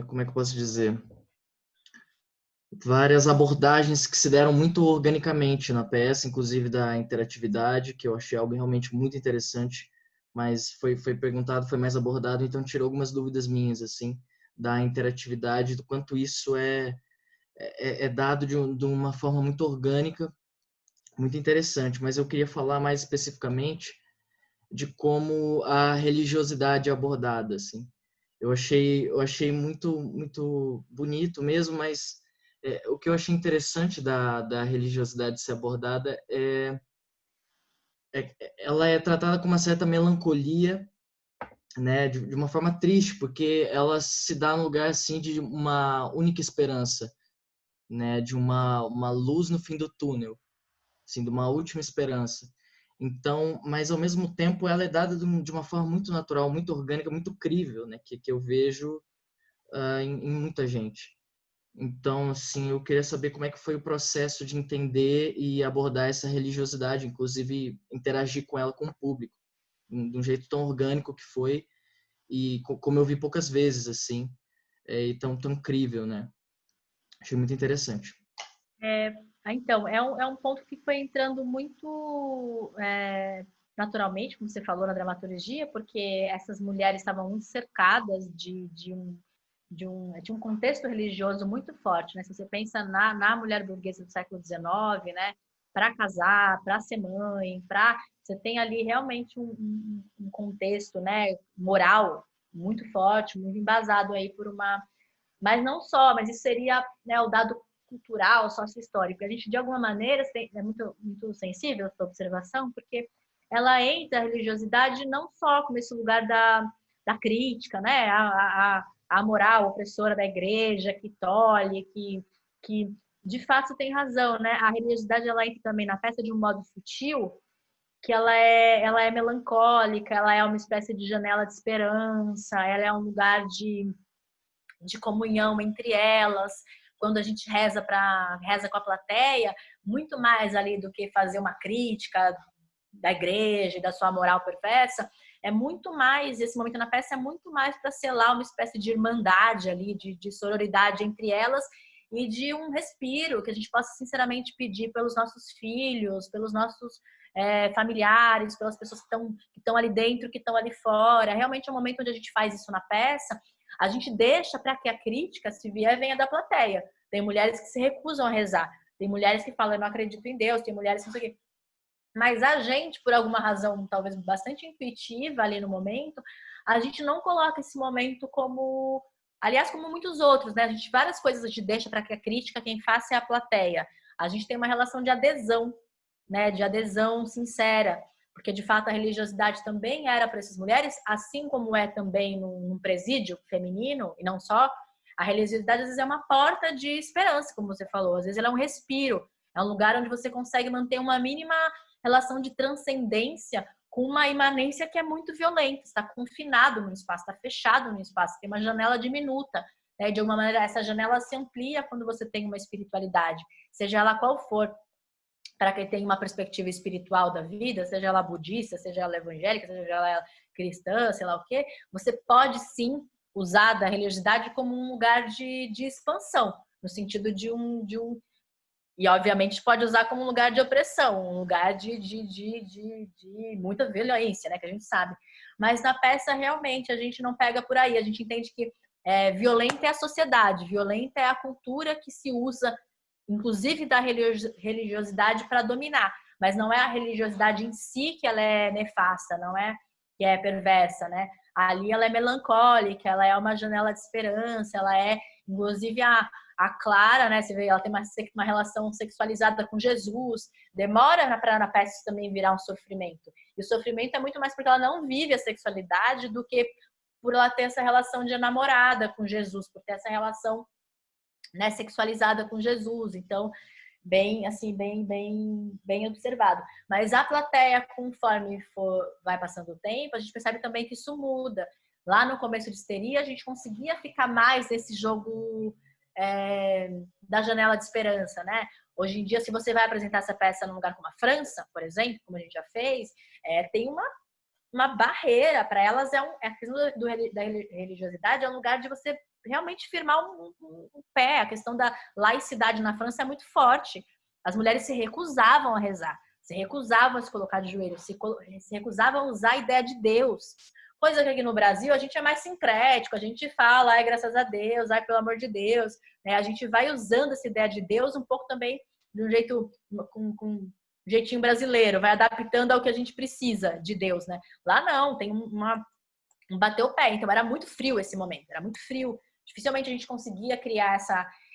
como é que eu posso dizer? Várias abordagens que se deram muito organicamente na peça, inclusive da interatividade, que eu achei algo realmente muito interessante, mas foi perguntado, foi mais abordado, então tirou algumas dúvidas minhas, assim, da interatividade, do quanto isso é dado de uma forma muito orgânica, muito interessante, mas eu queria falar mais especificamente de como a religiosidade é abordada, assim. Eu achei muito bonito mesmo, mas o que eu achei interessante da religiosidade ser abordada ela é tratada com uma certa melancolia, né, de uma forma triste, porque ela se dá no lugar assim de uma única esperança, né, de uma luz no fim do túnel, assim, de uma última esperança. Então, mas ao mesmo tempo ela é dada de uma forma muito natural, muito orgânica, muito crível, né, que eu vejo em muita gente. Então, assim, eu queria saber como é que foi o processo de entender e abordar essa religiosidade, inclusive interagir com ela com o público, de um jeito tão orgânico que foi e como eu vi poucas vezes, assim, e tão incrível, né? Achei muito interessante. Então, é um ponto que foi entrando muito naturalmente, como você falou, na dramaturgia, porque essas mulheres estavam muito cercadas de um contexto religioso muito forte, né? Se você pensa na mulher burguesa do século XIX, né? Para casar, para ser mãe, você tem ali realmente um contexto, né? Moral muito forte, muito embasado aí por uma... Mas não só, mas isso seria, né, o dado cultural, sócio-histórico. A gente, de alguma maneira, é muito sensível a sua observação, porque ela entra a religiosidade não só como esse lugar da crítica, né? A moral opressora da igreja, que tolhe, que de fato tem razão, né? A religiosidade ela entra também na peça de um modo sutil, que ela é melancólica, ela é uma espécie de janela de esperança, ela é um lugar de comunhão entre elas. Quando a gente reza com a plateia, muito mais ali do que fazer uma crítica da igreja e da sua moral perversa, é muito mais, esse momento na peça é muito mais para selar uma espécie de irmandade ali, de sororidade entre elas e de um respiro que a gente possa sinceramente pedir pelos nossos filhos, pelos nossos familiares, pelas pessoas que estão ali dentro, que estão ali fora. Realmente é um momento onde a gente faz isso na peça, a gente deixa para que a crítica, se vier, venha da plateia. Tem mulheres que se recusam a rezar, tem mulheres que falam, eu não acredito em Deus, tem mulheres que não sei o quê. Mas a gente, por alguma razão, talvez bastante intuitiva ali no momento, a gente não coloca esse momento como... Aliás, como muitos outros, né? Várias coisas a gente deixa para que a crítica, quem faça é a plateia. A gente tem uma relação de adesão, né? De adesão sincera. Porque, de fato, a religiosidade também era para essas mulheres, assim como é também num presídio feminino, e não só. A religiosidade, às vezes, é uma porta de esperança, como você falou. Às vezes, ela é um respiro. É um lugar onde você consegue manter uma mínima relação de transcendência com uma imanência que é muito violenta, está confinado no espaço, está fechado no espaço, tem uma janela diminuta, né? De alguma maneira essa janela se amplia quando você tem uma espiritualidade, seja ela qual for, para quem tem uma perspectiva espiritual da vida, seja ela budista, seja ela evangélica, seja ela cristã, sei lá o quê, você pode sim usar da religiosidade como um lugar de expansão, no sentido de um e, obviamente, pode usar como um lugar de opressão, um lugar de muita violência, né? Que a gente sabe. Mas na peça, realmente, a gente não pega por aí. A gente entende que violenta é a sociedade, violenta é a cultura que se usa, inclusive da religiosidade, para dominar. Mas não é a religiosidade em si que ela é nefasta, não é que é perversa, né? Ali ela é melancólica, ela é uma janela de esperança, ela é, inclusive, a Clara, né? Você vê, ela tem uma relação sexualizada com Jesus. Demora para a peça também virar um sofrimento. E o sofrimento é muito mais porque ela não vive a sexualidade do que por ela ter essa relação de namorada com Jesus, por ter essa relação, né, sexualizada com Jesus. Então, bem observado. Mas a plateia, conforme vai passando o tempo, a gente percebe também que isso muda. Lá no começo de Histeria, a gente conseguia ficar mais nesse jogo da janela de esperança, né? Hoje em dia, se você vai apresentar essa peça num lugar como a França, por exemplo, como a gente já fez, tem uma barreira para elas. A questão da religiosidade é um lugar de você realmente firmar um pé. A questão da laicidade na França é muito forte. As mulheres se recusavam a rezar, se recusavam a se colocar de joelhos, se recusavam a usar a ideia de Deus. Coisa que aqui no Brasil a gente é mais sincrético, a gente fala, ai, graças a Deus, ai, pelo amor de Deus, né? A gente vai usando essa ideia de Deus um pouco também de um jeito, com um jeitinho brasileiro, vai adaptando ao que a gente precisa de Deus, né? Lá não, tem um bater o pé, então era muito frio esse momento, era muito frio. Dificilmente a gente conseguia criar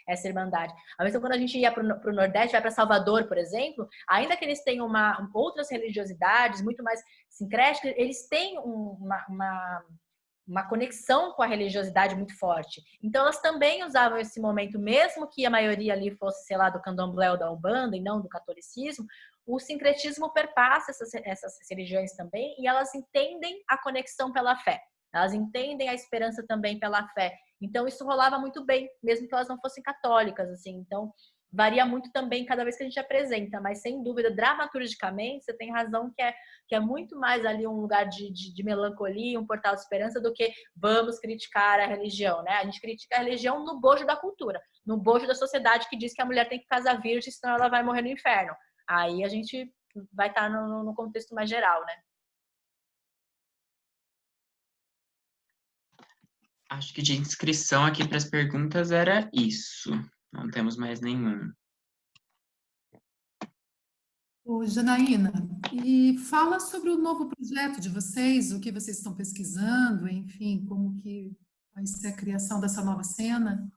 essa irmandade. Ao mesmo tempo, quando a gente ia para o Nordeste, vai para Salvador, por exemplo, ainda que eles tenham outras religiosidades muito mais sincréticas, eles têm uma conexão com a religiosidade muito forte. Então, elas também usavam esse momento, mesmo que a maioria ali fosse, sei lá, do candomblé ou da Umbanda e não do catolicismo, o sincretismo perpassa essas religiões também, e elas entendem a conexão pela fé. Elas entendem a esperança também pela fé. Então, isso rolava muito bem, mesmo que elas não fossem católicas, assim. Então, varia muito também cada vez que a gente apresenta, mas, sem dúvida, dramaturgicamente, você tem razão que é muito mais ali um lugar de melancolia, um portal de esperança, do que vamos criticar a religião, né? A gente critica a religião no bojo da cultura, no bojo da sociedade que diz que a mulher tem que casar virgem, senão ela vai morrer no inferno. Aí a gente vai estar no contexto mais geral, né? Acho que de inscrição aqui para as perguntas era isso. Não temos mais nenhum. Ô, Janaína, e fala sobre o novo projeto de vocês, o que vocês estão pesquisando, enfim, como que vai ser a criação dessa nova cena?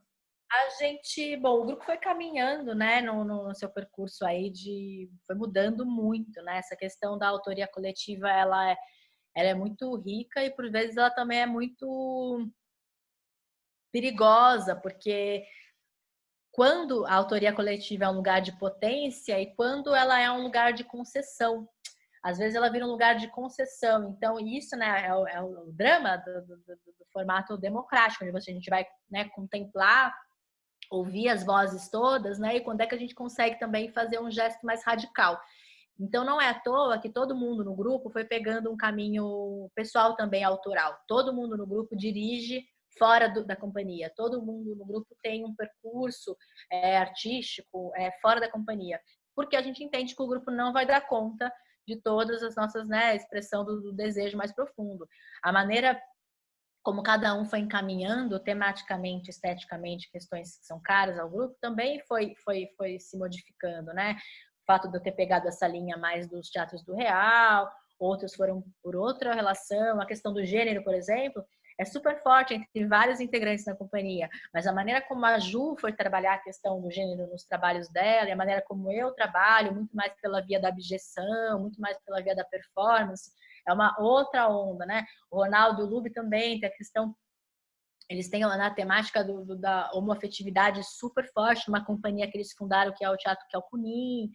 O grupo foi caminhando, né, no seu percurso aí foi mudando muito, né? Essa questão da autoria coletiva, ela é muito rica e por vezes ela também é muito perigosa, porque quando a autoria coletiva é um lugar de potência e quando ela é um lugar de concessão. Às vezes ela vira um lugar de concessão. Então, isso, né, é o drama do formato democrático, onde a gente vai, né, contemplar ouvir as vozes todas, né? E quando é que a gente consegue também fazer um gesto mais radical. Então, não é à toa que todo mundo no grupo foi pegando um caminho pessoal também autoral. Todo mundo no grupo dirige fora da companhia. Todo mundo no grupo tem um percurso artístico fora da companhia. Porque a gente entende que o grupo não vai dar conta de todas as nossas, né, expressão do desejo mais profundo. A maneira como cada um foi encaminhando tematicamente, esteticamente, questões que são caras ao grupo, também foi se modificando, né? O fato de eu ter pegado essa linha mais dos teatros do real, outros foram por outra relação, a questão do gênero, por exemplo, é super forte entre vários integrantes da companhia, mas a maneira como a Ju foi trabalhar a questão do gênero nos trabalhos dela, e a maneira como eu trabalho, muito mais pela via da abjeção, muito mais pela via da performance, é uma outra onda, né? O Ronaldo e o Lube também tem a questão, eles têm lá na temática da homoafetividade super forte, uma companhia que eles fundaram, que é o Teatro Kelkunin.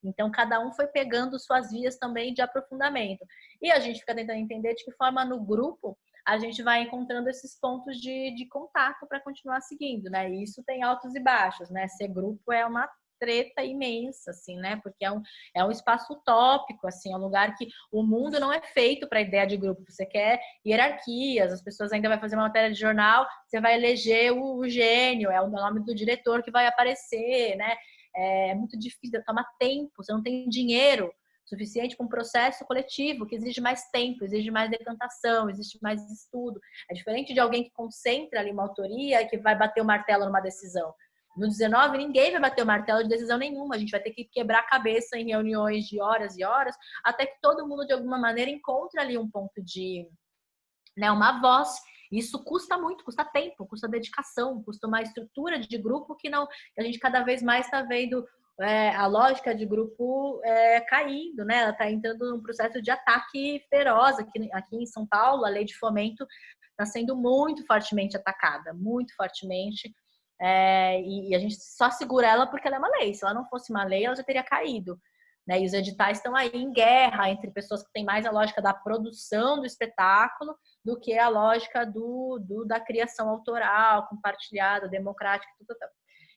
Então, cada um foi pegando suas vias também de aprofundamento. E a gente fica tentando entender de que forma no grupo a gente vai encontrando esses pontos de contato para continuar seguindo, né? E isso tem altos e baixos, né? Ser grupo é uma treta imensa, assim, né? Porque é um espaço utópico, assim, é um lugar que o mundo não é feito para a ideia de grupo. Você quer hierarquias, as pessoas ainda vão fazer uma matéria de jornal, você vai eleger o gênio, é o nome do diretor que vai aparecer, né? É muito difícil, toma tempo, você não tem dinheiro suficiente para um processo coletivo que exige mais tempo, exige mais decantação, exige mais estudo. É diferente de alguém que concentra ali uma autoria e que vai bater o martelo numa decisão. No 19, ninguém vai bater o martelo de decisão nenhuma. A gente vai ter que quebrar a cabeça em reuniões de horas e horas, até que todo mundo, de alguma maneira, encontre ali um ponto de, né, uma voz. Isso custa muito, custa tempo, custa dedicação, custa uma estrutura de grupo que a gente cada vez mais está vendo a lógica de grupo caindo, né? Ela está entrando num processo de ataque feroz. Aqui em São Paulo, a lei de fomento está sendo muito fortemente atacada, muito fortemente. E a gente só segura ela porque ela é uma lei. Se ela não fosse uma lei, ela já teria caído. Né? E os editais estão aí em guerra entre pessoas que têm mais a lógica da produção do espetáculo do que a lógica da criação autoral, compartilhada, democrática. Tudo.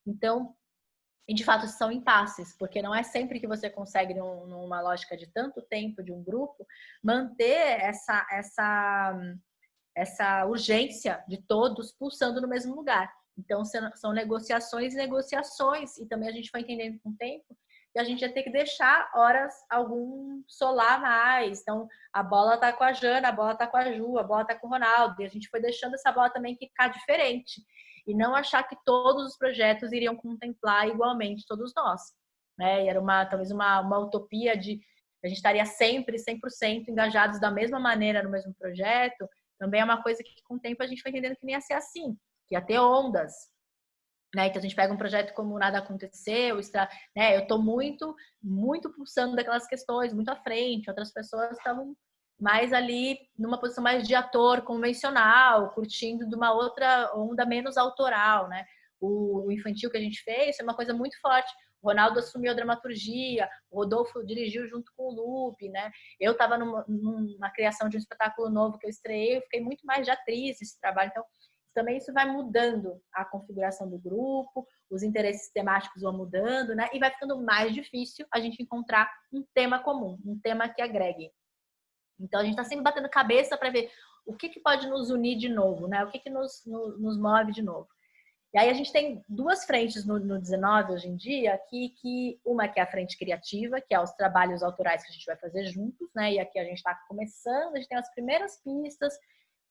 Então, e de fato são impasses, porque não é sempre que você consegue, numa lógica de tanto tempo de um grupo, manter essa urgência de todos pulsando no mesmo lugar. Então, são negociações e negociações, e também a gente foi entendendo com o tempo, e a gente ia ter que deixar horas algum solar mais. Então, a bola tá com a Jana, a bola tá com a Ju, a bola tá com o Ronaldo, e a gente foi deixando essa bola também ficar diferente, e não achar que todos os projetos iriam contemplar igualmente todos nós. Né? E era talvez uma utopia de a gente estaria sempre 100% engajados da mesma maneira no mesmo projeto. Também é uma coisa que com o tempo a gente foi entendendo que nem ia ser assim, que ia ter ondas, né? Então a gente pega um projeto como Nada Aconteceu, né? Eu estou muito, muito pulsando daquelas questões, muito à frente, outras pessoas estavam mais ali numa posição mais de ator convencional, curtindo de uma outra onda menos autoral, né? O infantil que a gente fez é uma coisa muito forte. O Ronaldo assumiu a dramaturgia, o Rodolfo dirigiu junto com o Lupe, né? Eu estava numa criação de um espetáculo novo que eu estreiei, eu fiquei muito mais de atriz nesse trabalho. Então, também isso vai mudando a configuração do grupo, os interesses temáticos vão mudando, né? E vai ficando mais difícil a gente encontrar um tema comum, um tema que agregue. Então, a gente está sempre batendo cabeça para ver o que pode nos unir de novo, né? O que nos move de novo. E aí a gente tem duas frentes no 19 hoje em dia, que uma que é a frente criativa, que é os trabalhos autorais que a gente vai fazer juntos, né? E aqui a gente está começando, a gente tem as primeiras pistas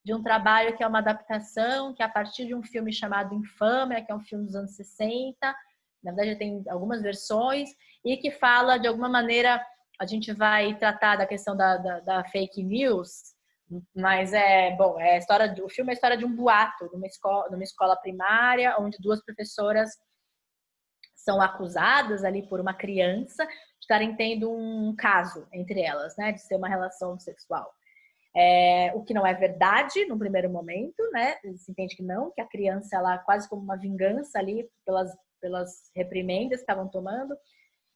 de um trabalho que é uma adaptação, que é a partir de um filme chamado Infâmia, que é um filme dos anos 60, na verdade tem algumas versões, e que fala, de alguma maneira, a gente vai tratar da questão da fake news, mas o filme é a história de um boato numa escola primária, onde duas professoras são acusadas ali por uma criança de estarem tendo um caso entre elas, né, de ser uma relação sexual. O que não é verdade no primeiro momento, né? Se entende que não, que a criança, ela quase como uma vingança ali pelas reprimendas que estavam tomando,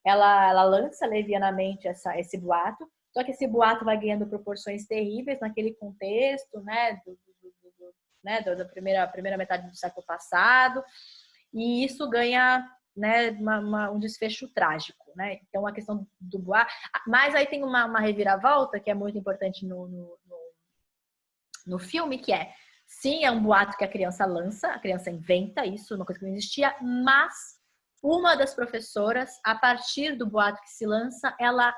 ela lança levianamente esse boato. Só que esse boato vai ganhando proporções terríveis naquele contexto, né, da primeira metade do século passado. e isso ganha, né, um desfecho trágico, né? Então a questão do boato, mas aí tem uma reviravolta que é muito importante no filme, que é, sim, é um boato que a criança lança, a criança inventa isso, uma coisa que não existia, mas uma das professoras, a partir do boato que se lança, ela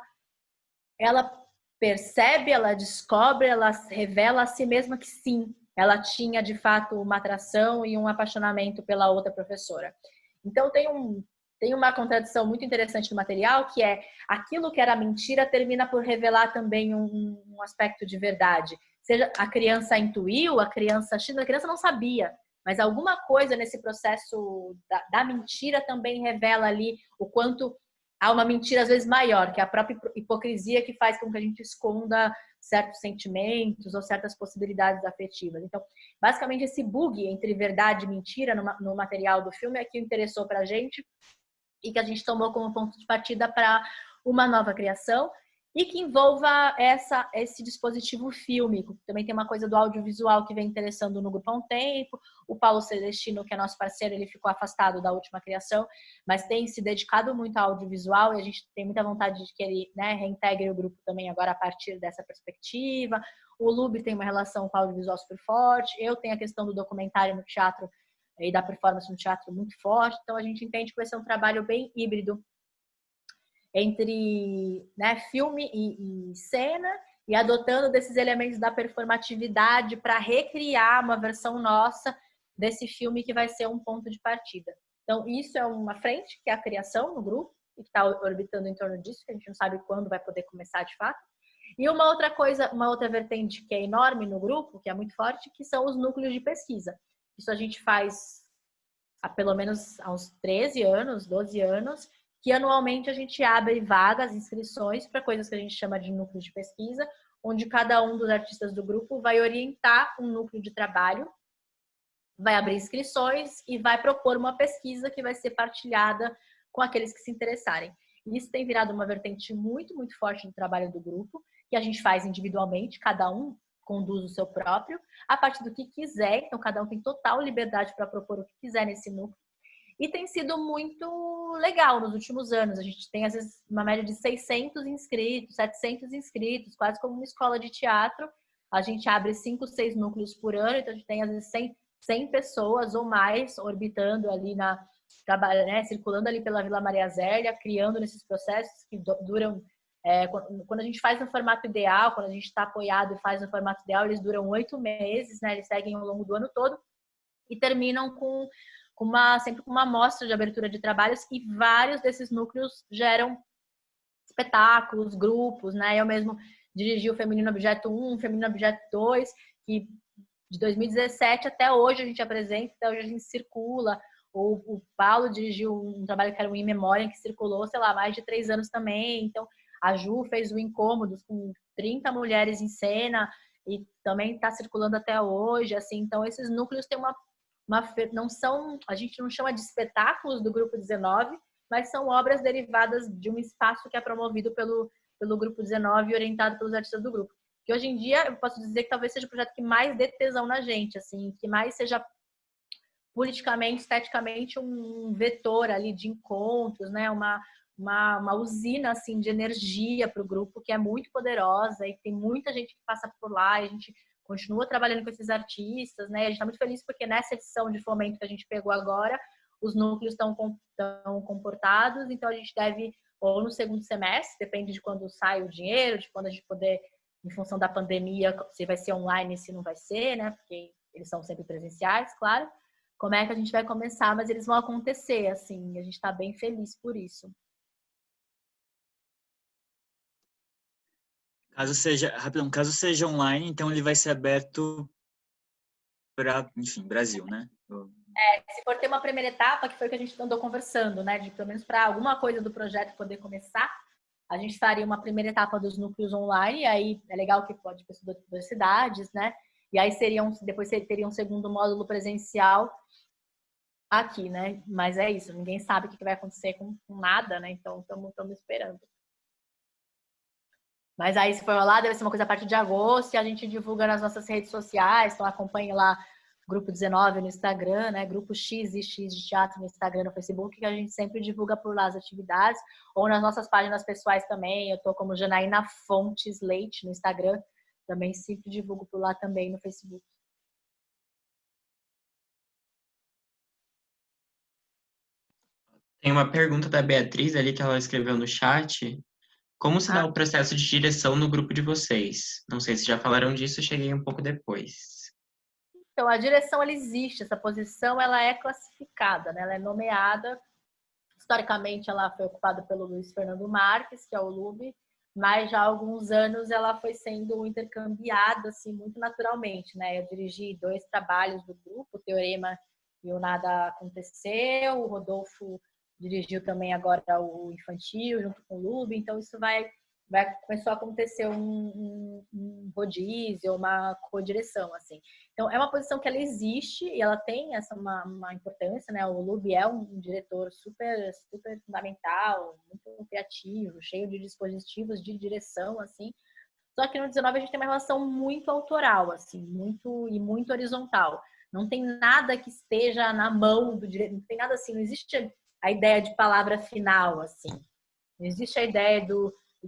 percebe, ela descobre, ela revela a si mesma que sim, ela tinha de fato uma atração e um apaixonamento pela outra professora. Então tem uma contradição muito interessante no material, que é aquilo que era mentira termina por revelar também um aspecto de verdade. Seja a criança intuiu, a criança não sabia, mas alguma coisa nesse processo da mentira também revela ali o quanto há uma mentira às vezes maior, que é a própria hipocrisia que faz com que a gente esconda certos sentimentos ou certas possibilidades afetivas. Então, basicamente, esse bug entre verdade e mentira no material do filme é que interessou para a gente e que a gente tomou como ponto de partida para uma nova criação e que envolva esse dispositivo fílmico. Também tem uma coisa do audiovisual que vem interessando no grupo há um tempo. O Paulo Celestino, que é nosso parceiro, ele ficou afastado da última criação, mas tem se dedicado muito ao audiovisual e a gente tem muita vontade de que ele, né, reintegre o grupo também agora a partir dessa perspectiva. O Lube tem uma relação com o audiovisual super forte. Eu tenho a questão do documentário no teatro e da performance no teatro muito forte. Então a gente entende que vai ser um trabalho bem híbrido entre, né, filme e cena, e adotando desses elementos da performatividade para recriar uma versão nossa desse filme que vai ser um ponto de partida. Então, isso é uma frente, que é a criação no grupo, e que está orbitando em torno disso, que a gente não sabe quando vai poder começar de fato. E uma outra coisa, uma outra vertente que é enorme no grupo, que é muito forte, que são os núcleos de pesquisa. Isso a gente faz há pelo menos há uns 13 anos, 12 anos, que anualmente a gente abre vagas, inscrições para coisas que a gente chama de núcleo de pesquisa, onde cada um dos artistas do grupo vai orientar um núcleo de trabalho, vai abrir inscrições e vai propor uma pesquisa que vai ser partilhada com aqueles que se interessarem. E isso tem virado uma vertente muito, muito forte do trabalho do grupo, que a gente faz individualmente, cada um conduz o seu próprio, a partir do que quiser, então cada um tem total liberdade para propor o que quiser nesse núcleo. E tem sido muito legal nos últimos anos. A gente tem, às vezes, uma média de 600 inscritos, 700 inscritos, quase como uma escola de teatro. A gente abre 5, 6 núcleos por ano, então a gente tem, às vezes, 100 pessoas ou mais orbitando ali, né, circulando ali pela Vila Maria Zélia, criando nesses processos que duram... quando a gente faz no formato ideal, quando a gente está apoiado e faz no formato ideal, eles duram 8 meses, né? Eles seguem ao longo do ano todo e terminam sempre com uma amostra de abertura de trabalhos, e vários desses núcleos geram espetáculos, grupos, né? Eu mesmo dirigi o Feminino Objeto 1, o Feminino Objeto 2, que de 2017 até hoje a gente apresenta, até hoje a gente circula. O Paulo dirigiu um trabalho que era o In Memoriam, que circulou, sei lá, mais de 3 anos também. Então, a Ju fez o Incômodos com 30 mulheres em cena e também está circulando até hoje, assim. Então, esses núcleos têm não são, a gente não chama de espetáculos do Grupo 19, mas são obras derivadas de um espaço que é promovido pelo Grupo 19 e orientado pelos artistas do grupo. Que hoje em dia, eu posso dizer que talvez seja o projeto que mais dê tesão na gente, assim, que mais seja politicamente, esteticamente, um vetor ali de encontros, né? Uma usina, assim, de energia para o grupo, que é muito poderosa e tem muita gente que passa por lá, e a gente continua trabalhando com esses artistas, né? A gente está muito feliz porque nessa edição de fomento que a gente pegou agora, os núcleos estão comportados, então a gente deve, ou no segundo semestre, depende de quando sai o dinheiro, de quando a gente poder, em função da pandemia, se vai ser online, se não vai ser, né? Porque eles são sempre presenciais, claro. Como é que a gente vai começar, mas eles vão acontecer, assim, a gente está bem feliz por isso. Caso seja online, então ele vai ser aberto para, enfim, Brasil, né? Se for ter uma primeira etapa, que foi o que a gente andou conversando, né, de pelo menos para alguma coisa do projeto poder começar, a gente faria uma primeira etapa dos núcleos online, e aí é legal que pode pessoas de duas cidades, né, e aí depois teria um segundo módulo presencial aqui, né, mas é isso, ninguém sabe o que vai acontecer com nada, né, então estamos esperando. Mas aí, se for rolar, deve ser uma coisa a partir de agosto, e a gente divulga nas nossas redes sociais, então acompanhe lá Grupo 19 no Instagram, né? Grupo X e X de Teatro no Instagram, no Facebook, que a gente sempre divulga por lá as atividades, ou nas nossas páginas pessoais também. Eu tô como Janaína Fontes Leite no Instagram, também sempre divulgo por lá também no Facebook. Tem uma pergunta da Beatriz ali que ela escreveu no chat. Como se dá o processo de direção no grupo de vocês? Não sei se já falaram disso, cheguei um pouco depois. Então, a direção, ela existe, essa posição, ela é classificada, né? Ela é nomeada. Historicamente, ela foi ocupada pelo Luiz Fernando Marques, que é o Lube, mas já há alguns anos ela foi sendo intercambiada, assim, muito naturalmente, né? Eu dirigi 2 trabalhos do grupo, o Teorema e o Nada Aconteceu, o Rodolfo dirigiu também agora o Infantil, junto com o Lube, então isso começou a acontecer um rodízio, uma co-direção, assim. Então, é uma posição que ela existe e ela tem uma importância, né? O Lube é um diretor super, super fundamental, muito criativo, cheio de dispositivos de direção, assim. Só que no 19 a gente tem uma relação muito autoral, assim, muito horizontal. Não tem nada que esteja na mão do diretor, não tem nada assim, não existe a ideia de palavra final, assim. Não existe a ideia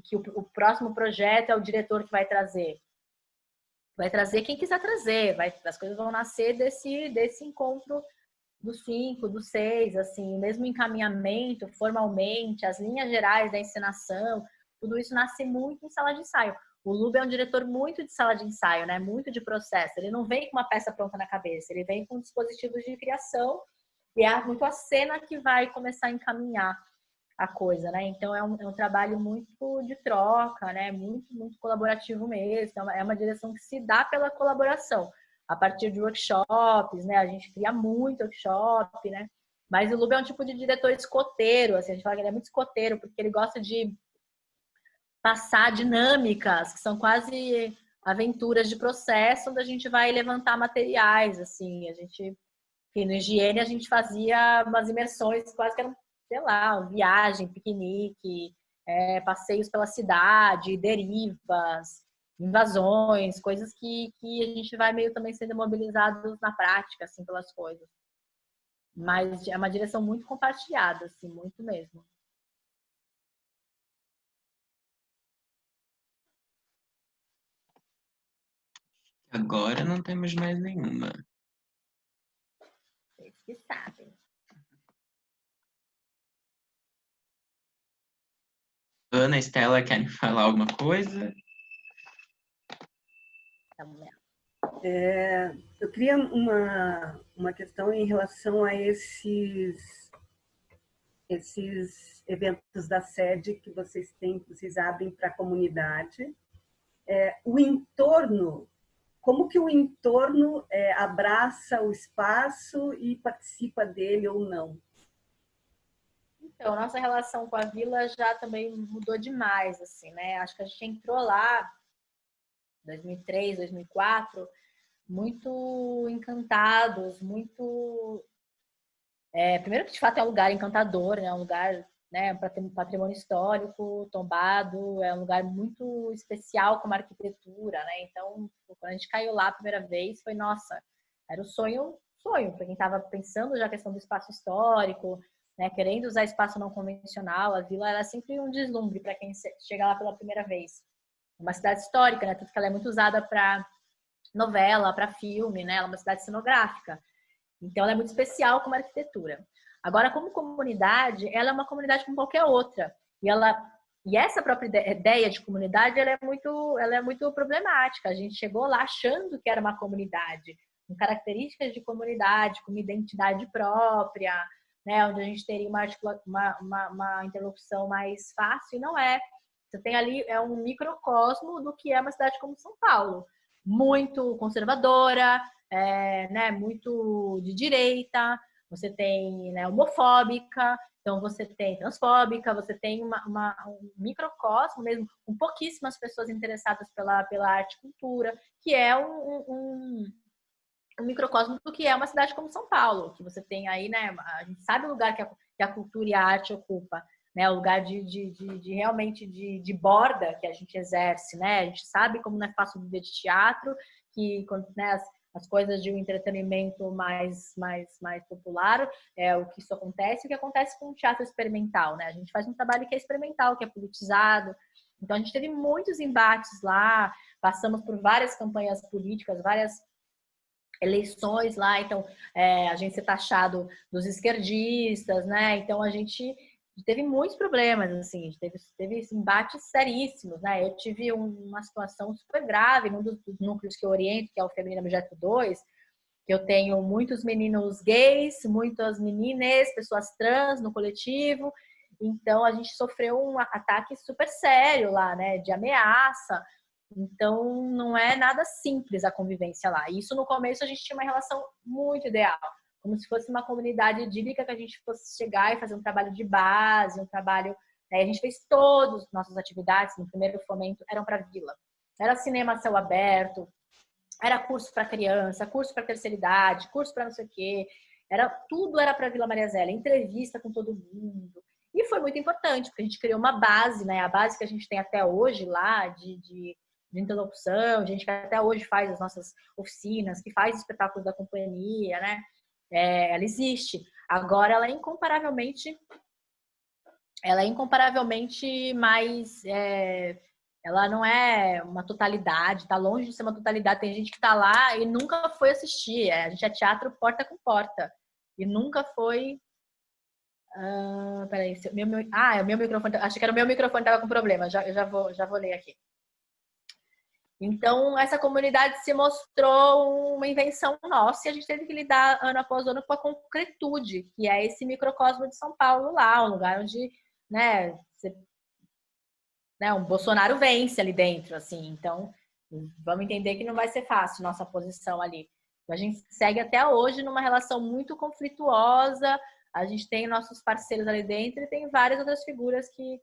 que o próximo projeto é o diretor que vai trazer. Vai trazer quem quiser trazer. As coisas vão nascer desse encontro dos 5, dos 6, assim, o mesmo encaminhamento, formalmente, as linhas gerais da encenação, tudo isso nasce muito em sala de ensaio. O Lube é um diretor muito de sala de ensaio, né? Muito de processo. Ele não vem com uma peça pronta na cabeça, ele vem com dispositivos de criação e é muito a cena que vai começar a encaminhar a coisa, né? Então é um trabalho muito de troca, né? Muito colaborativo mesmo. É uma direção que se dá pela colaboração, a partir de workshops, né? A gente cria muito workshop, né? Mas o Lube é um tipo de diretor escoteiro, assim, a gente fala que ele é muito escoteiro, porque ele gosta de passar dinâmicas, que são quase aventuras de processo, onde a gente vai levantar materiais, assim, no Higiene a gente fazia umas imersões quase que eram, sei lá, viagem, piquenique, passeios pela cidade, derivas, invasões, coisas que a gente vai meio também sendo mobilizados na prática, assim, pelas coisas. Mas é uma direção muito compartilhada, assim, muito mesmo. Agora não temos mais nenhuma. Vocês que sabem. Ana, Estela, querem falar alguma coisa? Eu queria uma questão em relação a esses eventos da sede que vocês têm, que vocês abrem para a comunidade. O entorno, como que o entorno abraça o espaço e participa dele ou não? Então, nossa relação com a vila já também mudou demais, assim, né? Acho que a gente entrou lá em 2003, 2004, muito encantados, muito... primeiro que, de fato, é um lugar encantador, né? Um lugar, né, para ter um patrimônio histórico tombado, é um lugar muito especial como arquitetura, né? Então, quando a gente caiu lá a primeira vez, foi, nossa, era o sonho para quem estava pensando já a questão do espaço histórico, né, querendo usar espaço não convencional. A vila era sempre um deslumbre para quem chega lá pela primeira vez. Uma cidade histórica, né? Tanto que ela é muito usada para novela, para filme, né? Ela é uma cidade cenográfica. Então, ela é muito especial como arquitetura. Agora, como comunidade, ela é uma comunidade como qualquer outra. E essa própria ideia de comunidade, ela é muito problemática. A gente chegou lá achando que era uma comunidade, com características de comunidade, com uma identidade própria, né, onde a gente teria uma interlocução mais fácil, e não é. Você tem ali um microcosmo do que é uma cidade como São Paulo, muito conservadora, né, muito de direita, você tem, né, homofóbica, então você tem transfóbica, você tem um microcosmo mesmo, com pouquíssimas pessoas interessadas pela arte e cultura, que é um microcosmo do que é uma cidade como São Paulo, que você tem aí, né? A gente sabe o lugar que a cultura e a arte ocupa, né? O lugar de realmente de borda que a gente exerce, né? A gente sabe como não é fácil viver de teatro, que, né, as coisas de um entretenimento mais popular, é o que isso acontece, o que acontece com o teatro experimental, né? A gente faz um trabalho que é experimental, que é politizado. Então, a gente teve muitos embates lá, passamos por várias campanhas políticas, várias eleições lá, então a gente ser taxado dos esquerdistas, né? Então, a gente teve muitos problemas, assim, a gente teve embates seríssimos, né? Eu tive uma situação super grave num dos núcleos que eu oriento, que é o Feminino Objeto 2, que eu tenho muitos meninos gays, muitas meninas, pessoas trans no coletivo, então a gente sofreu um ataque super sério lá, né, de ameaça. Então não é nada simples a convivência lá. E isso no começo a gente tinha uma relação muito ideal, como se fosse uma comunidade idílica que a gente fosse chegar e fazer um trabalho de base, um trabalho... A gente fez todas as nossas atividades no primeiro fomento, eram para a vila. Era cinema a céu aberto, era curso para criança, curso para terceira idade, curso para não sei o quê. Tudo era para Vila Maria Zélia, entrevista com todo mundo. E foi muito importante, porque a gente criou uma base, né? A base que a gente tem até hoje lá de interlocução, gente que até hoje faz as nossas oficinas, que faz espetáculos da companhia, né? Ela existe. Agora ela é incomparavelmente mais... ela não é uma totalidade, tá longe de ser uma totalidade. Tem gente que tá lá e nunca foi assistir. A gente é teatro porta com porta. E nunca foi... peraí, é o meu microfone. Acho que era o meu microfone que tava com problema. Eu já vou ler aqui. Então, essa comunidade se mostrou uma invenção nossa e a gente teve que lidar ano após ano com a concretude, que é esse microcosmo de São Paulo lá, um lugar onde, né, um Bolsonaro vence ali dentro, assim. Então, vamos entender que não vai ser fácil nossa posição ali. A gente segue até hoje numa relação muito conflituosa, a gente tem nossos parceiros ali dentro e tem várias outras figuras que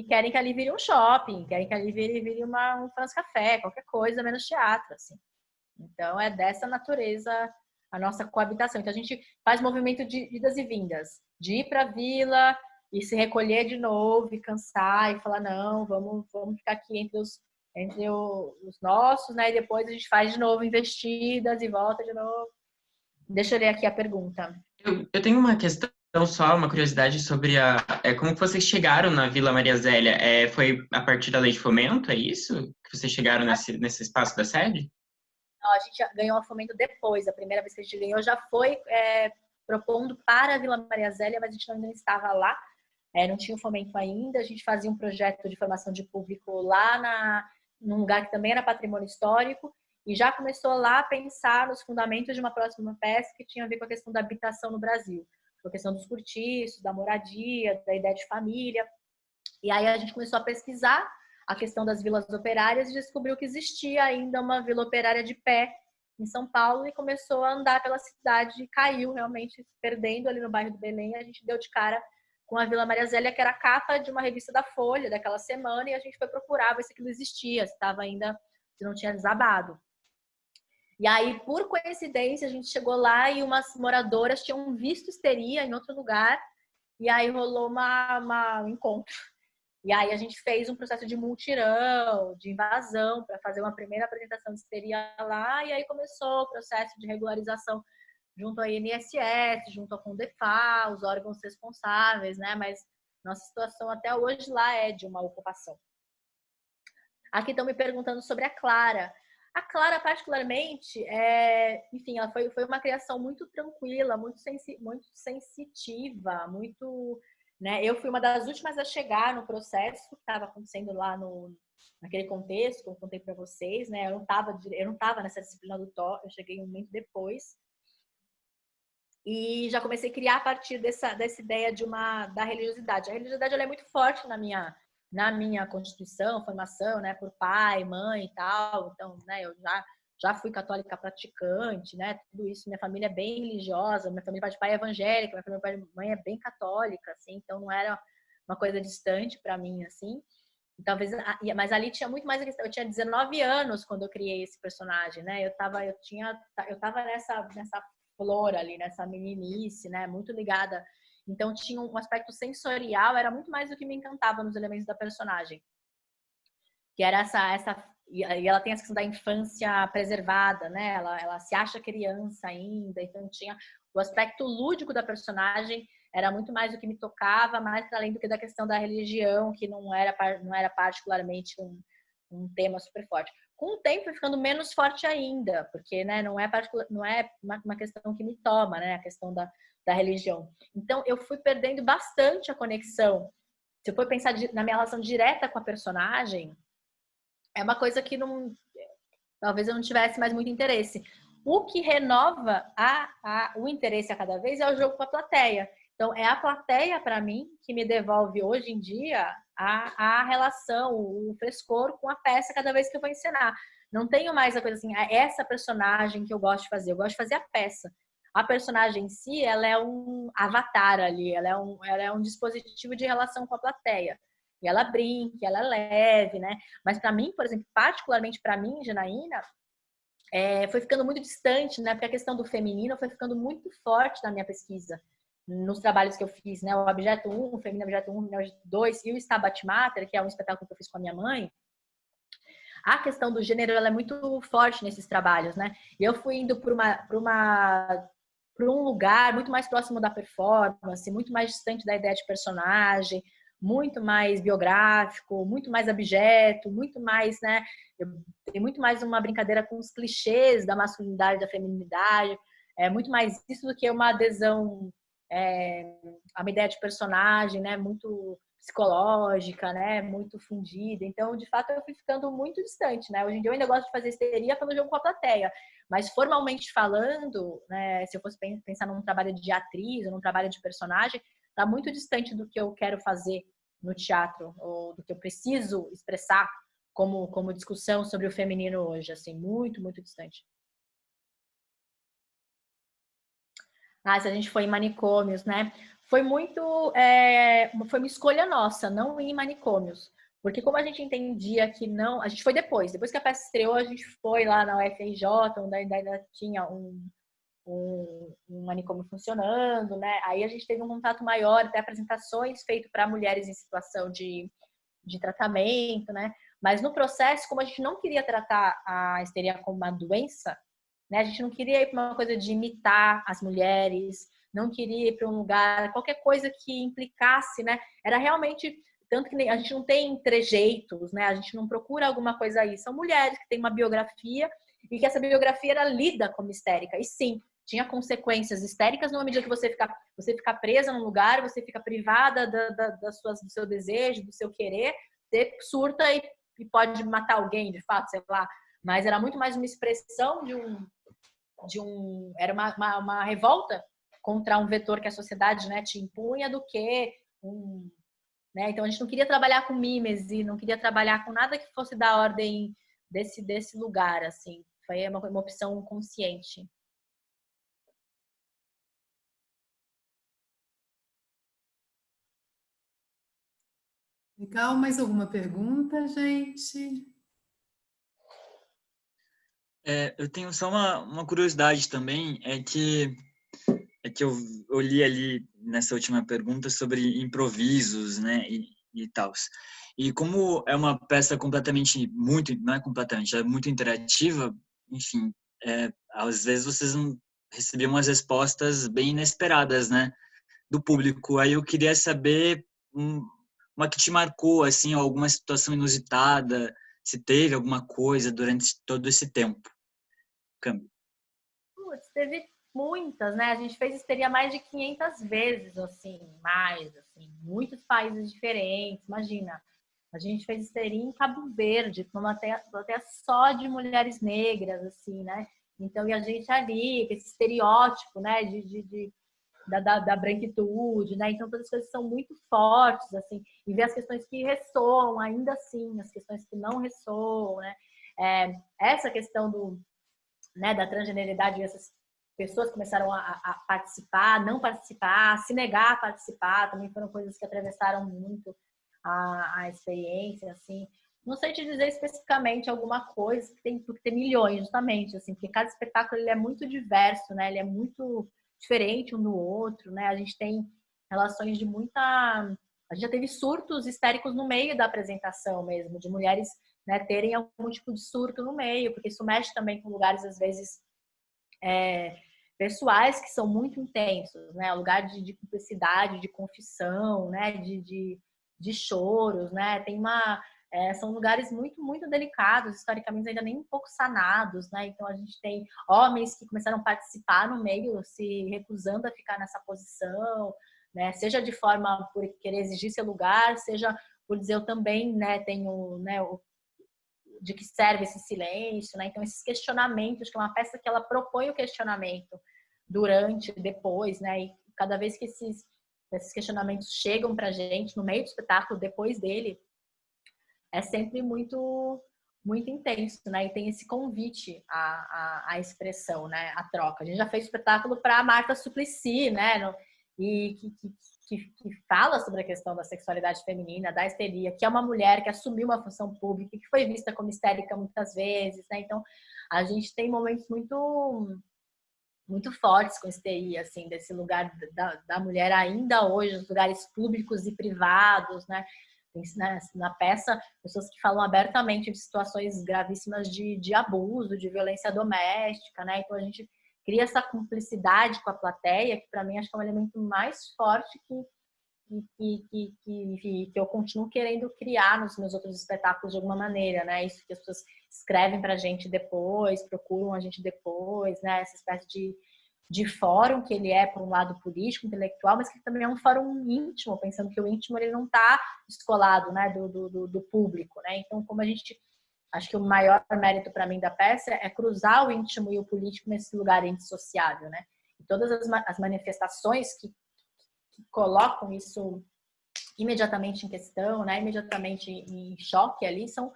querem que ali vire um shopping, querem que ali vire um France Café, qualquer coisa, menos teatro, assim. Então, é dessa natureza a nossa coabitação. Então, a gente faz movimento de idas e vindas, de ir para a vila e se recolher de novo e cansar e falar, não, vamos ficar aqui entre os nossos, né? E depois a gente faz de novo investidas e volta de novo. Deixa eu ler aqui a pergunta. Eu tenho uma questão só, uma curiosidade sobre como que vocês chegaram na Vila Maria Zélia. Foi a partir da Lei de Fomento, é isso? Que vocês chegaram nesse espaço da sede? Não, a gente ganhou o fomento depois. A primeira vez que a gente ganhou já foi propondo para a Vila Maria Zélia, mas a gente ainda não estava lá. Não tinha o fomento ainda. A gente fazia um projeto de formação de público lá num lugar que também era patrimônio histórico. E já começou lá a pensar nos fundamentos de uma próxima peça que tinha a ver com a questão da habitação no Brasil. A questão dos cortiços, da moradia, da ideia de família. E aí a gente começou a pesquisar a questão das vilas operárias e descobriu que existia ainda uma vila operária de pé em São Paulo e começou a andar pela cidade e caiu realmente, perdendo ali no bairro do Belém. A gente deu de cara com a Vila Maria Zélia, que era a capa de uma revista da Folha daquela semana, e a gente foi procurar ver se aquilo existia, se não tinha desabado. E aí, por coincidência, a gente chegou lá e umas moradoras tinham visto histeria em outro lugar, e aí rolou um encontro. E aí a gente fez um processo de multirão, de invasão, para fazer uma primeira apresentação de histeria lá, e aí começou o processo de regularização junto à INSS, junto à Condefá, os órgãos responsáveis, né? Mas nossa situação até hoje lá é de uma ocupação. Aqui estão me perguntando sobre a Clara. A Clara, particularmente, enfim, ela foi uma criação muito tranquila, muito sensitiva, muito... Né? Eu fui uma das últimas a chegar no processo que estava acontecendo lá naquele contexto que eu contei para vocês, né? Eu não estava nessa disciplina do TO, eu cheguei um momento depois. E já comecei a criar a partir dessa ideia da religiosidade. A religiosidade ela é muito forte na minha constituição, formação, né? Por pai, mãe e tal. Então, né? Eu já fui católica praticante, né? Tudo isso. Minha família é bem religiosa. Minha família de pai é evangélica, minha família de mãe é bem católica, assim. Então, não era uma coisa distante para mim, assim. Talvez, mas ali tinha muito mais a questão. Eu tinha 19 anos quando eu criei esse personagem, né? Eu tava nessa flor ali, nessa meninice, né? Muito ligada. Então tinha um aspecto sensorial, era muito mais do que me encantava nos elementos da personagem. Que era e ela tem essa questão da infância preservada, né? Ela se acha criança ainda, então tinha o aspecto lúdico da personagem, era muito mais o que me tocava, mais para além do que da questão da religião, que não era particularmente um tema super forte. Com o tempo foi ficando menos forte ainda, porque, né, não é uma questão que me toma, né, a questão da religião. Então eu fui perdendo bastante a conexão. Se eu for pensar na minha relação direta com a personagem, é uma coisa que talvez eu não tivesse mais muito interesse. O que renova o interesse a cada vez é o jogo com a plateia. Então, é a plateia, para mim, que me devolve hoje em dia a relação, o frescor com a peça cada vez que eu vou encenar. Não tenho mais a coisa assim, essa personagem que eu gosto de fazer. Eu gosto de fazer a peça. A personagem em si, ela é um avatar ali, ela é um dispositivo de relação com a plateia. E ela brinca, ela é leve, né? Mas para mim, por exemplo, particularmente para mim, Janaína, foi ficando muito distante, né? Porque a questão do feminino foi ficando muito forte na minha pesquisa, nos trabalhos que eu fiz, né? O Objeto 1, o Feminino Objeto 1, o Feminino Objeto 2 e o Stabat Mater, que é um espetáculo que eu fiz com a minha mãe. A questão do gênero, ela é muito forte nesses trabalhos, né? E eu fui indo para um lugar muito mais próximo da performance, muito mais distante da ideia de personagem, muito mais biográfico, muito mais abjeto, muito mais, né? Tem muito mais uma brincadeira com os clichês da masculinidade, da feminilidade, muito mais isso do que uma adesão a uma ideia de personagem, né? Muito psicológica, né? Muito fundida. Então, de fato, eu fui ficando muito distante, né? Hoje em dia eu ainda gosto de fazer histeria pelo jogo com a plateia, mas formalmente falando, né? Se eu fosse pensar num trabalho de atriz ou num trabalho de personagem, está muito distante do que eu quero fazer no teatro, ou do que eu preciso expressar como discussão sobre o feminino hoje, assim, muito, muito distante. Se a gente foi em manicômios, né? Foi foi uma escolha nossa, não ir em manicômios. Porque como a gente entendia que não... A gente foi depois que a peça estreou, a gente foi lá na UFRJ, onde ainda tinha um manicômio funcionando, né? Aí a gente teve um contato maior, até apresentações feitas para mulheres em situação de tratamento, né? Mas no processo, como a gente não queria tratar a histeria como uma doença, né? A gente não queria ir para uma coisa de imitar as mulheres, não queria ir para um lugar, qualquer coisa que implicasse, né? Era realmente, tanto que a gente não tem trejeitos, né? A gente não procura alguma coisa aí. São mulheres que têm uma biografia e que essa biografia era lida como histérica. E sim, tinha consequências histéricas na medida que você fica presa num lugar, você fica privada do seu desejo, do seu querer, você surta e pode matar alguém, de fato, sei lá. Mas era muito mais uma expressão era uma revolta contra um vetor que a sociedade, né, te impunha do que né? Então a gente não queria trabalhar com mimese, não queria trabalhar com nada que fosse da ordem desse lugar, assim. Foi uma opção consciente. Legal, mais alguma pergunta, gente? Eu tenho só uma curiosidade também, que eu li ali nessa última pergunta sobre improvisos, né, e tal. E como é uma peça não é completamente, é muito interativa, enfim, às vezes vocês não recebiam umas respostas bem inesperadas, né, do público. Aí eu queria saber uma que te marcou, assim, alguma situação inusitada, se teve alguma coisa durante todo esse tempo. Câmbio. Putz, teve muitas, né? A gente fez histeria mais de 500 vezes, assim, muitos países diferentes, imagina. A gente fez histeria em Cabo Verde, numa plateia só de mulheres negras, assim, né? Então, e a gente ali, com esse estereótipo, né, da branquitude, né? Então, todas as coisas são muito fortes, assim, e ver as questões que ressoam, ainda assim, as questões que não ressoam, né? Essa questão né, da transgeneridade, essas pessoas começaram a participar, não participar, se negar a participar, também foram coisas que atravessaram muito a experiência, assim. Não sei te dizer especificamente alguma coisa, porque tem milhões, justamente, assim, porque cada espetáculo ele é muito diverso, né? Ele é muito diferente um do outro, né? A gente tem relações de muita... A gente já teve surtos histéricos no meio da apresentação mesmo, de mulheres né, terem algum tipo de surto no meio, porque isso mexe também com lugares, às vezes, pessoais que são muito intensos, né? Lugar de cumplicidade, de confissão, né? De choros, né? São lugares muito, muito delicados, historicamente ainda nem um pouco sanados, né? Então a gente tem homens que começaram a participar no meio, se recusando a ficar nessa posição, né? Seja de forma por querer exigir seu lugar, seja por dizer eu também, né, tenho, né, de que serve esse silêncio, né? Então esses questionamentos, que é uma peça que ela propõe o questionamento durante, depois, né? E cada vez que esses questionamentos chegam pra gente no meio do espetáculo, depois dele, é sempre muito muito intenso, né? E tem esse convite à expressão, né? À troca. A gente já fez espetáculo para Marta Suplicy, né? E que fala sobre a questão da sexualidade feminina, da histeria, que é uma mulher que assumiu uma função pública, que foi vista como histérica muitas vezes, né? Então, a gente tem momentos muito muito fortes com histeria, assim, desse lugar da mulher ainda hoje, nos lugares públicos e privados, né? Tem, né, na peça, pessoas que falam abertamente de situações gravíssimas de abuso, de violência doméstica, né? Então a gente cria essa cumplicidade com a plateia, que para mim acho que é um elemento mais forte que eu continuo querendo criar nos meus outros espetáculos de alguma maneira, né? Isso que as pessoas escrevem pra gente depois, procuram a gente depois, né? Essa espécie de fórum que ele é, por um lado, político, intelectual, mas que também é um fórum íntimo, pensando que o íntimo ele não está descolado, né, do público, né? Então, como a gente... Acho que o maior mérito para mim da peça é cruzar o íntimo e o político nesse lugar indissociável, né? E todas as manifestações que colocam isso imediatamente em questão, né? Imediatamente em choque ali, são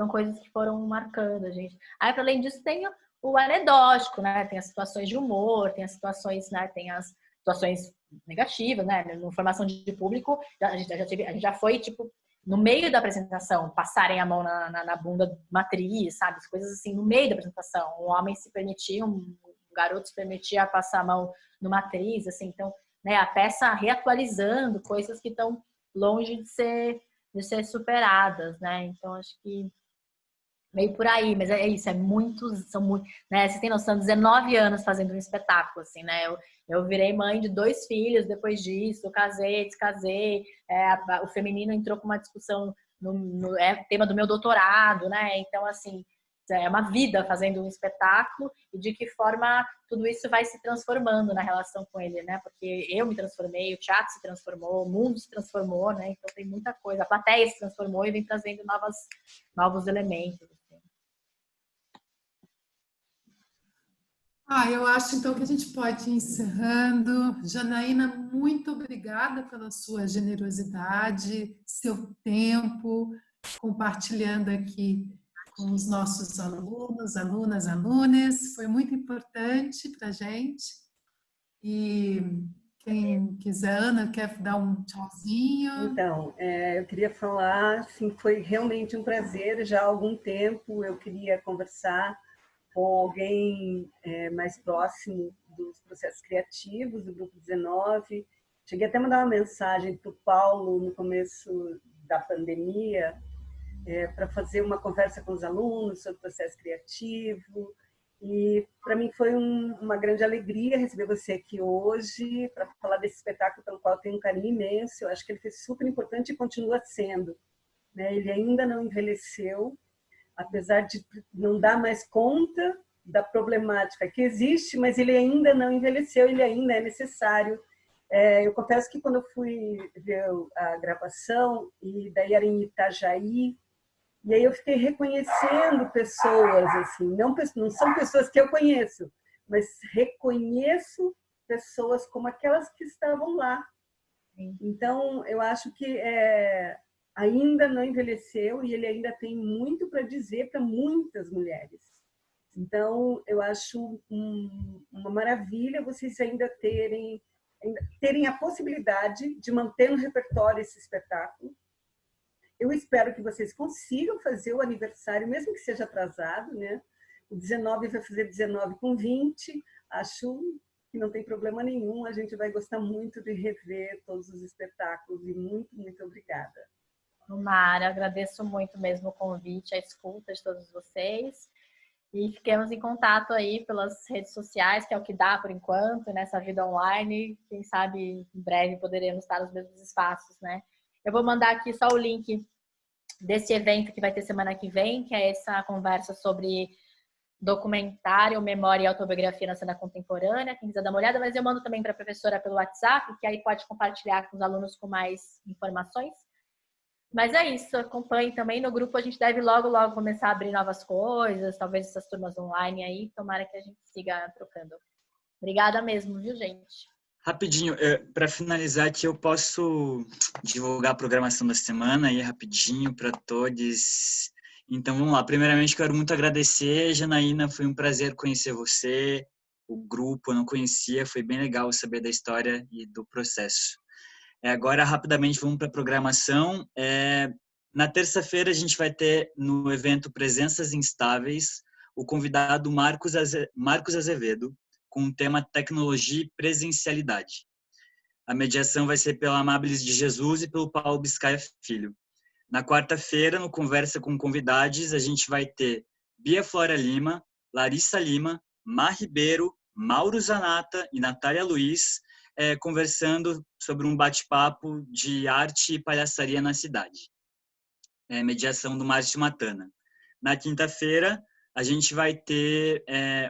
coisas que foram marcando a gente. Aí, para além disso, tem o anedótico, né? Tem as situações de humor, tem as situações, né? Tem as situações negativas, né? Na formação de público, a gente já foi, tipo, no meio da apresentação, passarem a mão na bunda matriz, sabe? Coisas assim, no meio da apresentação. Um homem se permitia, um garoto se permitia passar a mão numa atriz, assim. Então, né, a peça reatualizando coisas que estão longe de ser superadas, né? Então, acho que meio por aí, mas é isso, são muito, né? Você tem noção, 19 anos fazendo um espetáculo, assim, né? Eu virei mãe de 2 filhos depois disso, casei, descasei, o feminino entrou com uma discussão no tema do meu doutorado, né? Então, assim, é uma vida fazendo um espetáculo e de que forma tudo isso vai se transformando na relação com ele, né? Porque eu me transformei, o teatro se transformou, o mundo se transformou, né? Então tem muita coisa, a plateia se transformou e vem trazendo novos elementos. Eu acho então que a gente pode ir encerrando. Janaína, muito obrigada pela sua generosidade, seu tempo, compartilhando aqui com os nossos alunos, alunas, alunos. Foi muito importante para a gente. E quem quiser, Ana, quer dar um tchauzinho? Então, eu queria falar, assim, foi realmente um prazer. Já há algum tempo eu queria conversar com alguém mais próximo dos processos criativos do Grupo 19. Cheguei até a mandar uma mensagem para o Paulo no começo da pandemia, para fazer uma conversa com os alunos sobre o processo criativo. E para mim foi uma grande alegria receber você aqui hoje para falar desse espetáculo pelo qual eu tenho um carinho imenso. Eu acho que ele foi super importante e continua sendo, né? Ele ainda não envelheceu, apesar de não dar mais conta da problemática que existe, mas ele ainda não envelheceu, ele ainda é necessário. Eu confesso que quando eu fui ver a gravação, e daí era em Itajaí, e aí eu fiquei reconhecendo pessoas, assim, não são pessoas que eu conheço, mas reconheço pessoas como aquelas que estavam lá. Então, eu acho que ainda não envelheceu e ele ainda tem muito para dizer para muitas mulheres. Então, eu acho uma maravilha vocês ainda terem a possibilidade de manter no repertório esse espetáculo. Eu espero que vocês consigam fazer o aniversário, mesmo que seja atrasado, né? O 19 vai fazer 19 com 20. Acho que não tem problema nenhum. A gente vai gostar muito de rever todos os espetáculos. E muito, muito obrigada. Mara, agradeço muito mesmo o convite, a escuta de todos vocês. E fiquemos em contato aí pelas redes sociais, que é o que dá por enquanto, nessa vida online. Quem sabe em breve poderemos estar nos mesmos espaços, né? Eu vou mandar aqui só o link desse evento que vai ter semana que vem, que é essa conversa sobre documentário, memória e autobiografia na cena contemporânea. Quem quiser dar uma olhada, mas eu mando também para a professora pelo WhatsApp, que aí pode compartilhar com os alunos com mais informações. Mas é isso, acompanhe também no grupo, a gente deve logo começar a abrir novas coisas, talvez essas turmas online aí, tomara que a gente siga trocando. Obrigada mesmo, viu, gente? Rapidinho, para finalizar aqui, eu posso divulgar a programação da semana aí rapidinho para todos. Então, vamos lá. Primeiramente, quero muito agradecer, Janaína, foi um prazer conhecer você, o grupo, eu não conhecia, foi bem legal saber da história e do processo. Agora, rapidamente, vamos para a programação. Na terça-feira, a gente vai ter no evento Presenças Instáveis o convidado Marcos Azevedo, com o tema Tecnologia e Presencialidade. A mediação vai ser pela Amábiles de Jesus e pelo Paulo Biscaia Filho. Na quarta-feira, no Conversa com Convidados, a gente vai ter Bia Flora Lima, Larissa Lima, Mar Ribeiro, Mauro Zanata e Natália Luiz, conversando sobre um bate-papo de arte e palhaçaria na cidade. Mediação do Márcio Matana. Na quinta-feira, a gente vai ter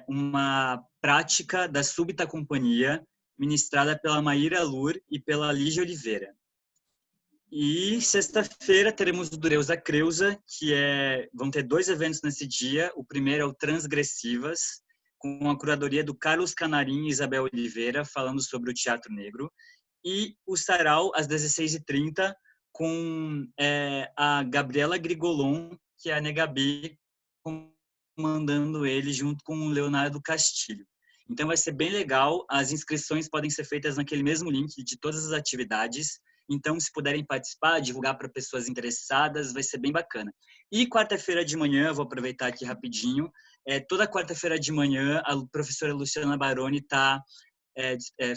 uma prática da Súbita Companhia, ministrada pela Maíra Lur e pela Lígia Oliveira. E sexta-feira teremos o Dureuza Creuza, vão ter 2 eventos nesse dia. O primeiro é o Transgressivas, com a curadoria do Carlos Canarim e Isabel Oliveira, falando sobre o teatro negro. E o Sarau, às 16h30, com a Gabriela Grigolon, que é a Negabi, comandando ele junto com o Leonardo Castilho. Então vai ser bem legal, as inscrições podem ser feitas naquele mesmo link de todas as atividades, então se puderem participar, divulgar para pessoas interessadas, vai ser bem bacana. E quarta-feira de manhã, vou aproveitar aqui rapidinho, toda quarta-feira de manhã a professora Luciana Baroni está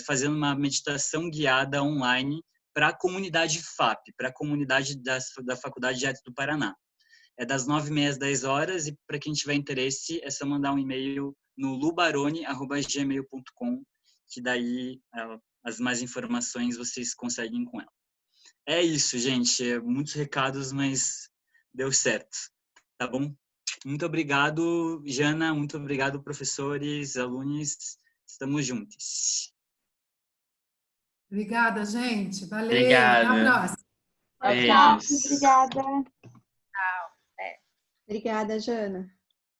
fazendo uma meditação guiada online para a comunidade FAP, para a comunidade da Faculdade de Artes do Paraná. É das 9h30 às 10h, e para quem tiver interesse, é só mandar um e-mail no lubarone@gmail.com, que daí as mais informações vocês conseguem com ela. É isso, gente. Muitos recados, mas deu certo. Tá bom? Muito obrigado, Jana. Muito obrigado, professores, alunos. Estamos juntos. Obrigada, gente. Valeu. Obrigado. Até a próxima. Tchau. Obrigada. Tchau. Obrigada, Jana.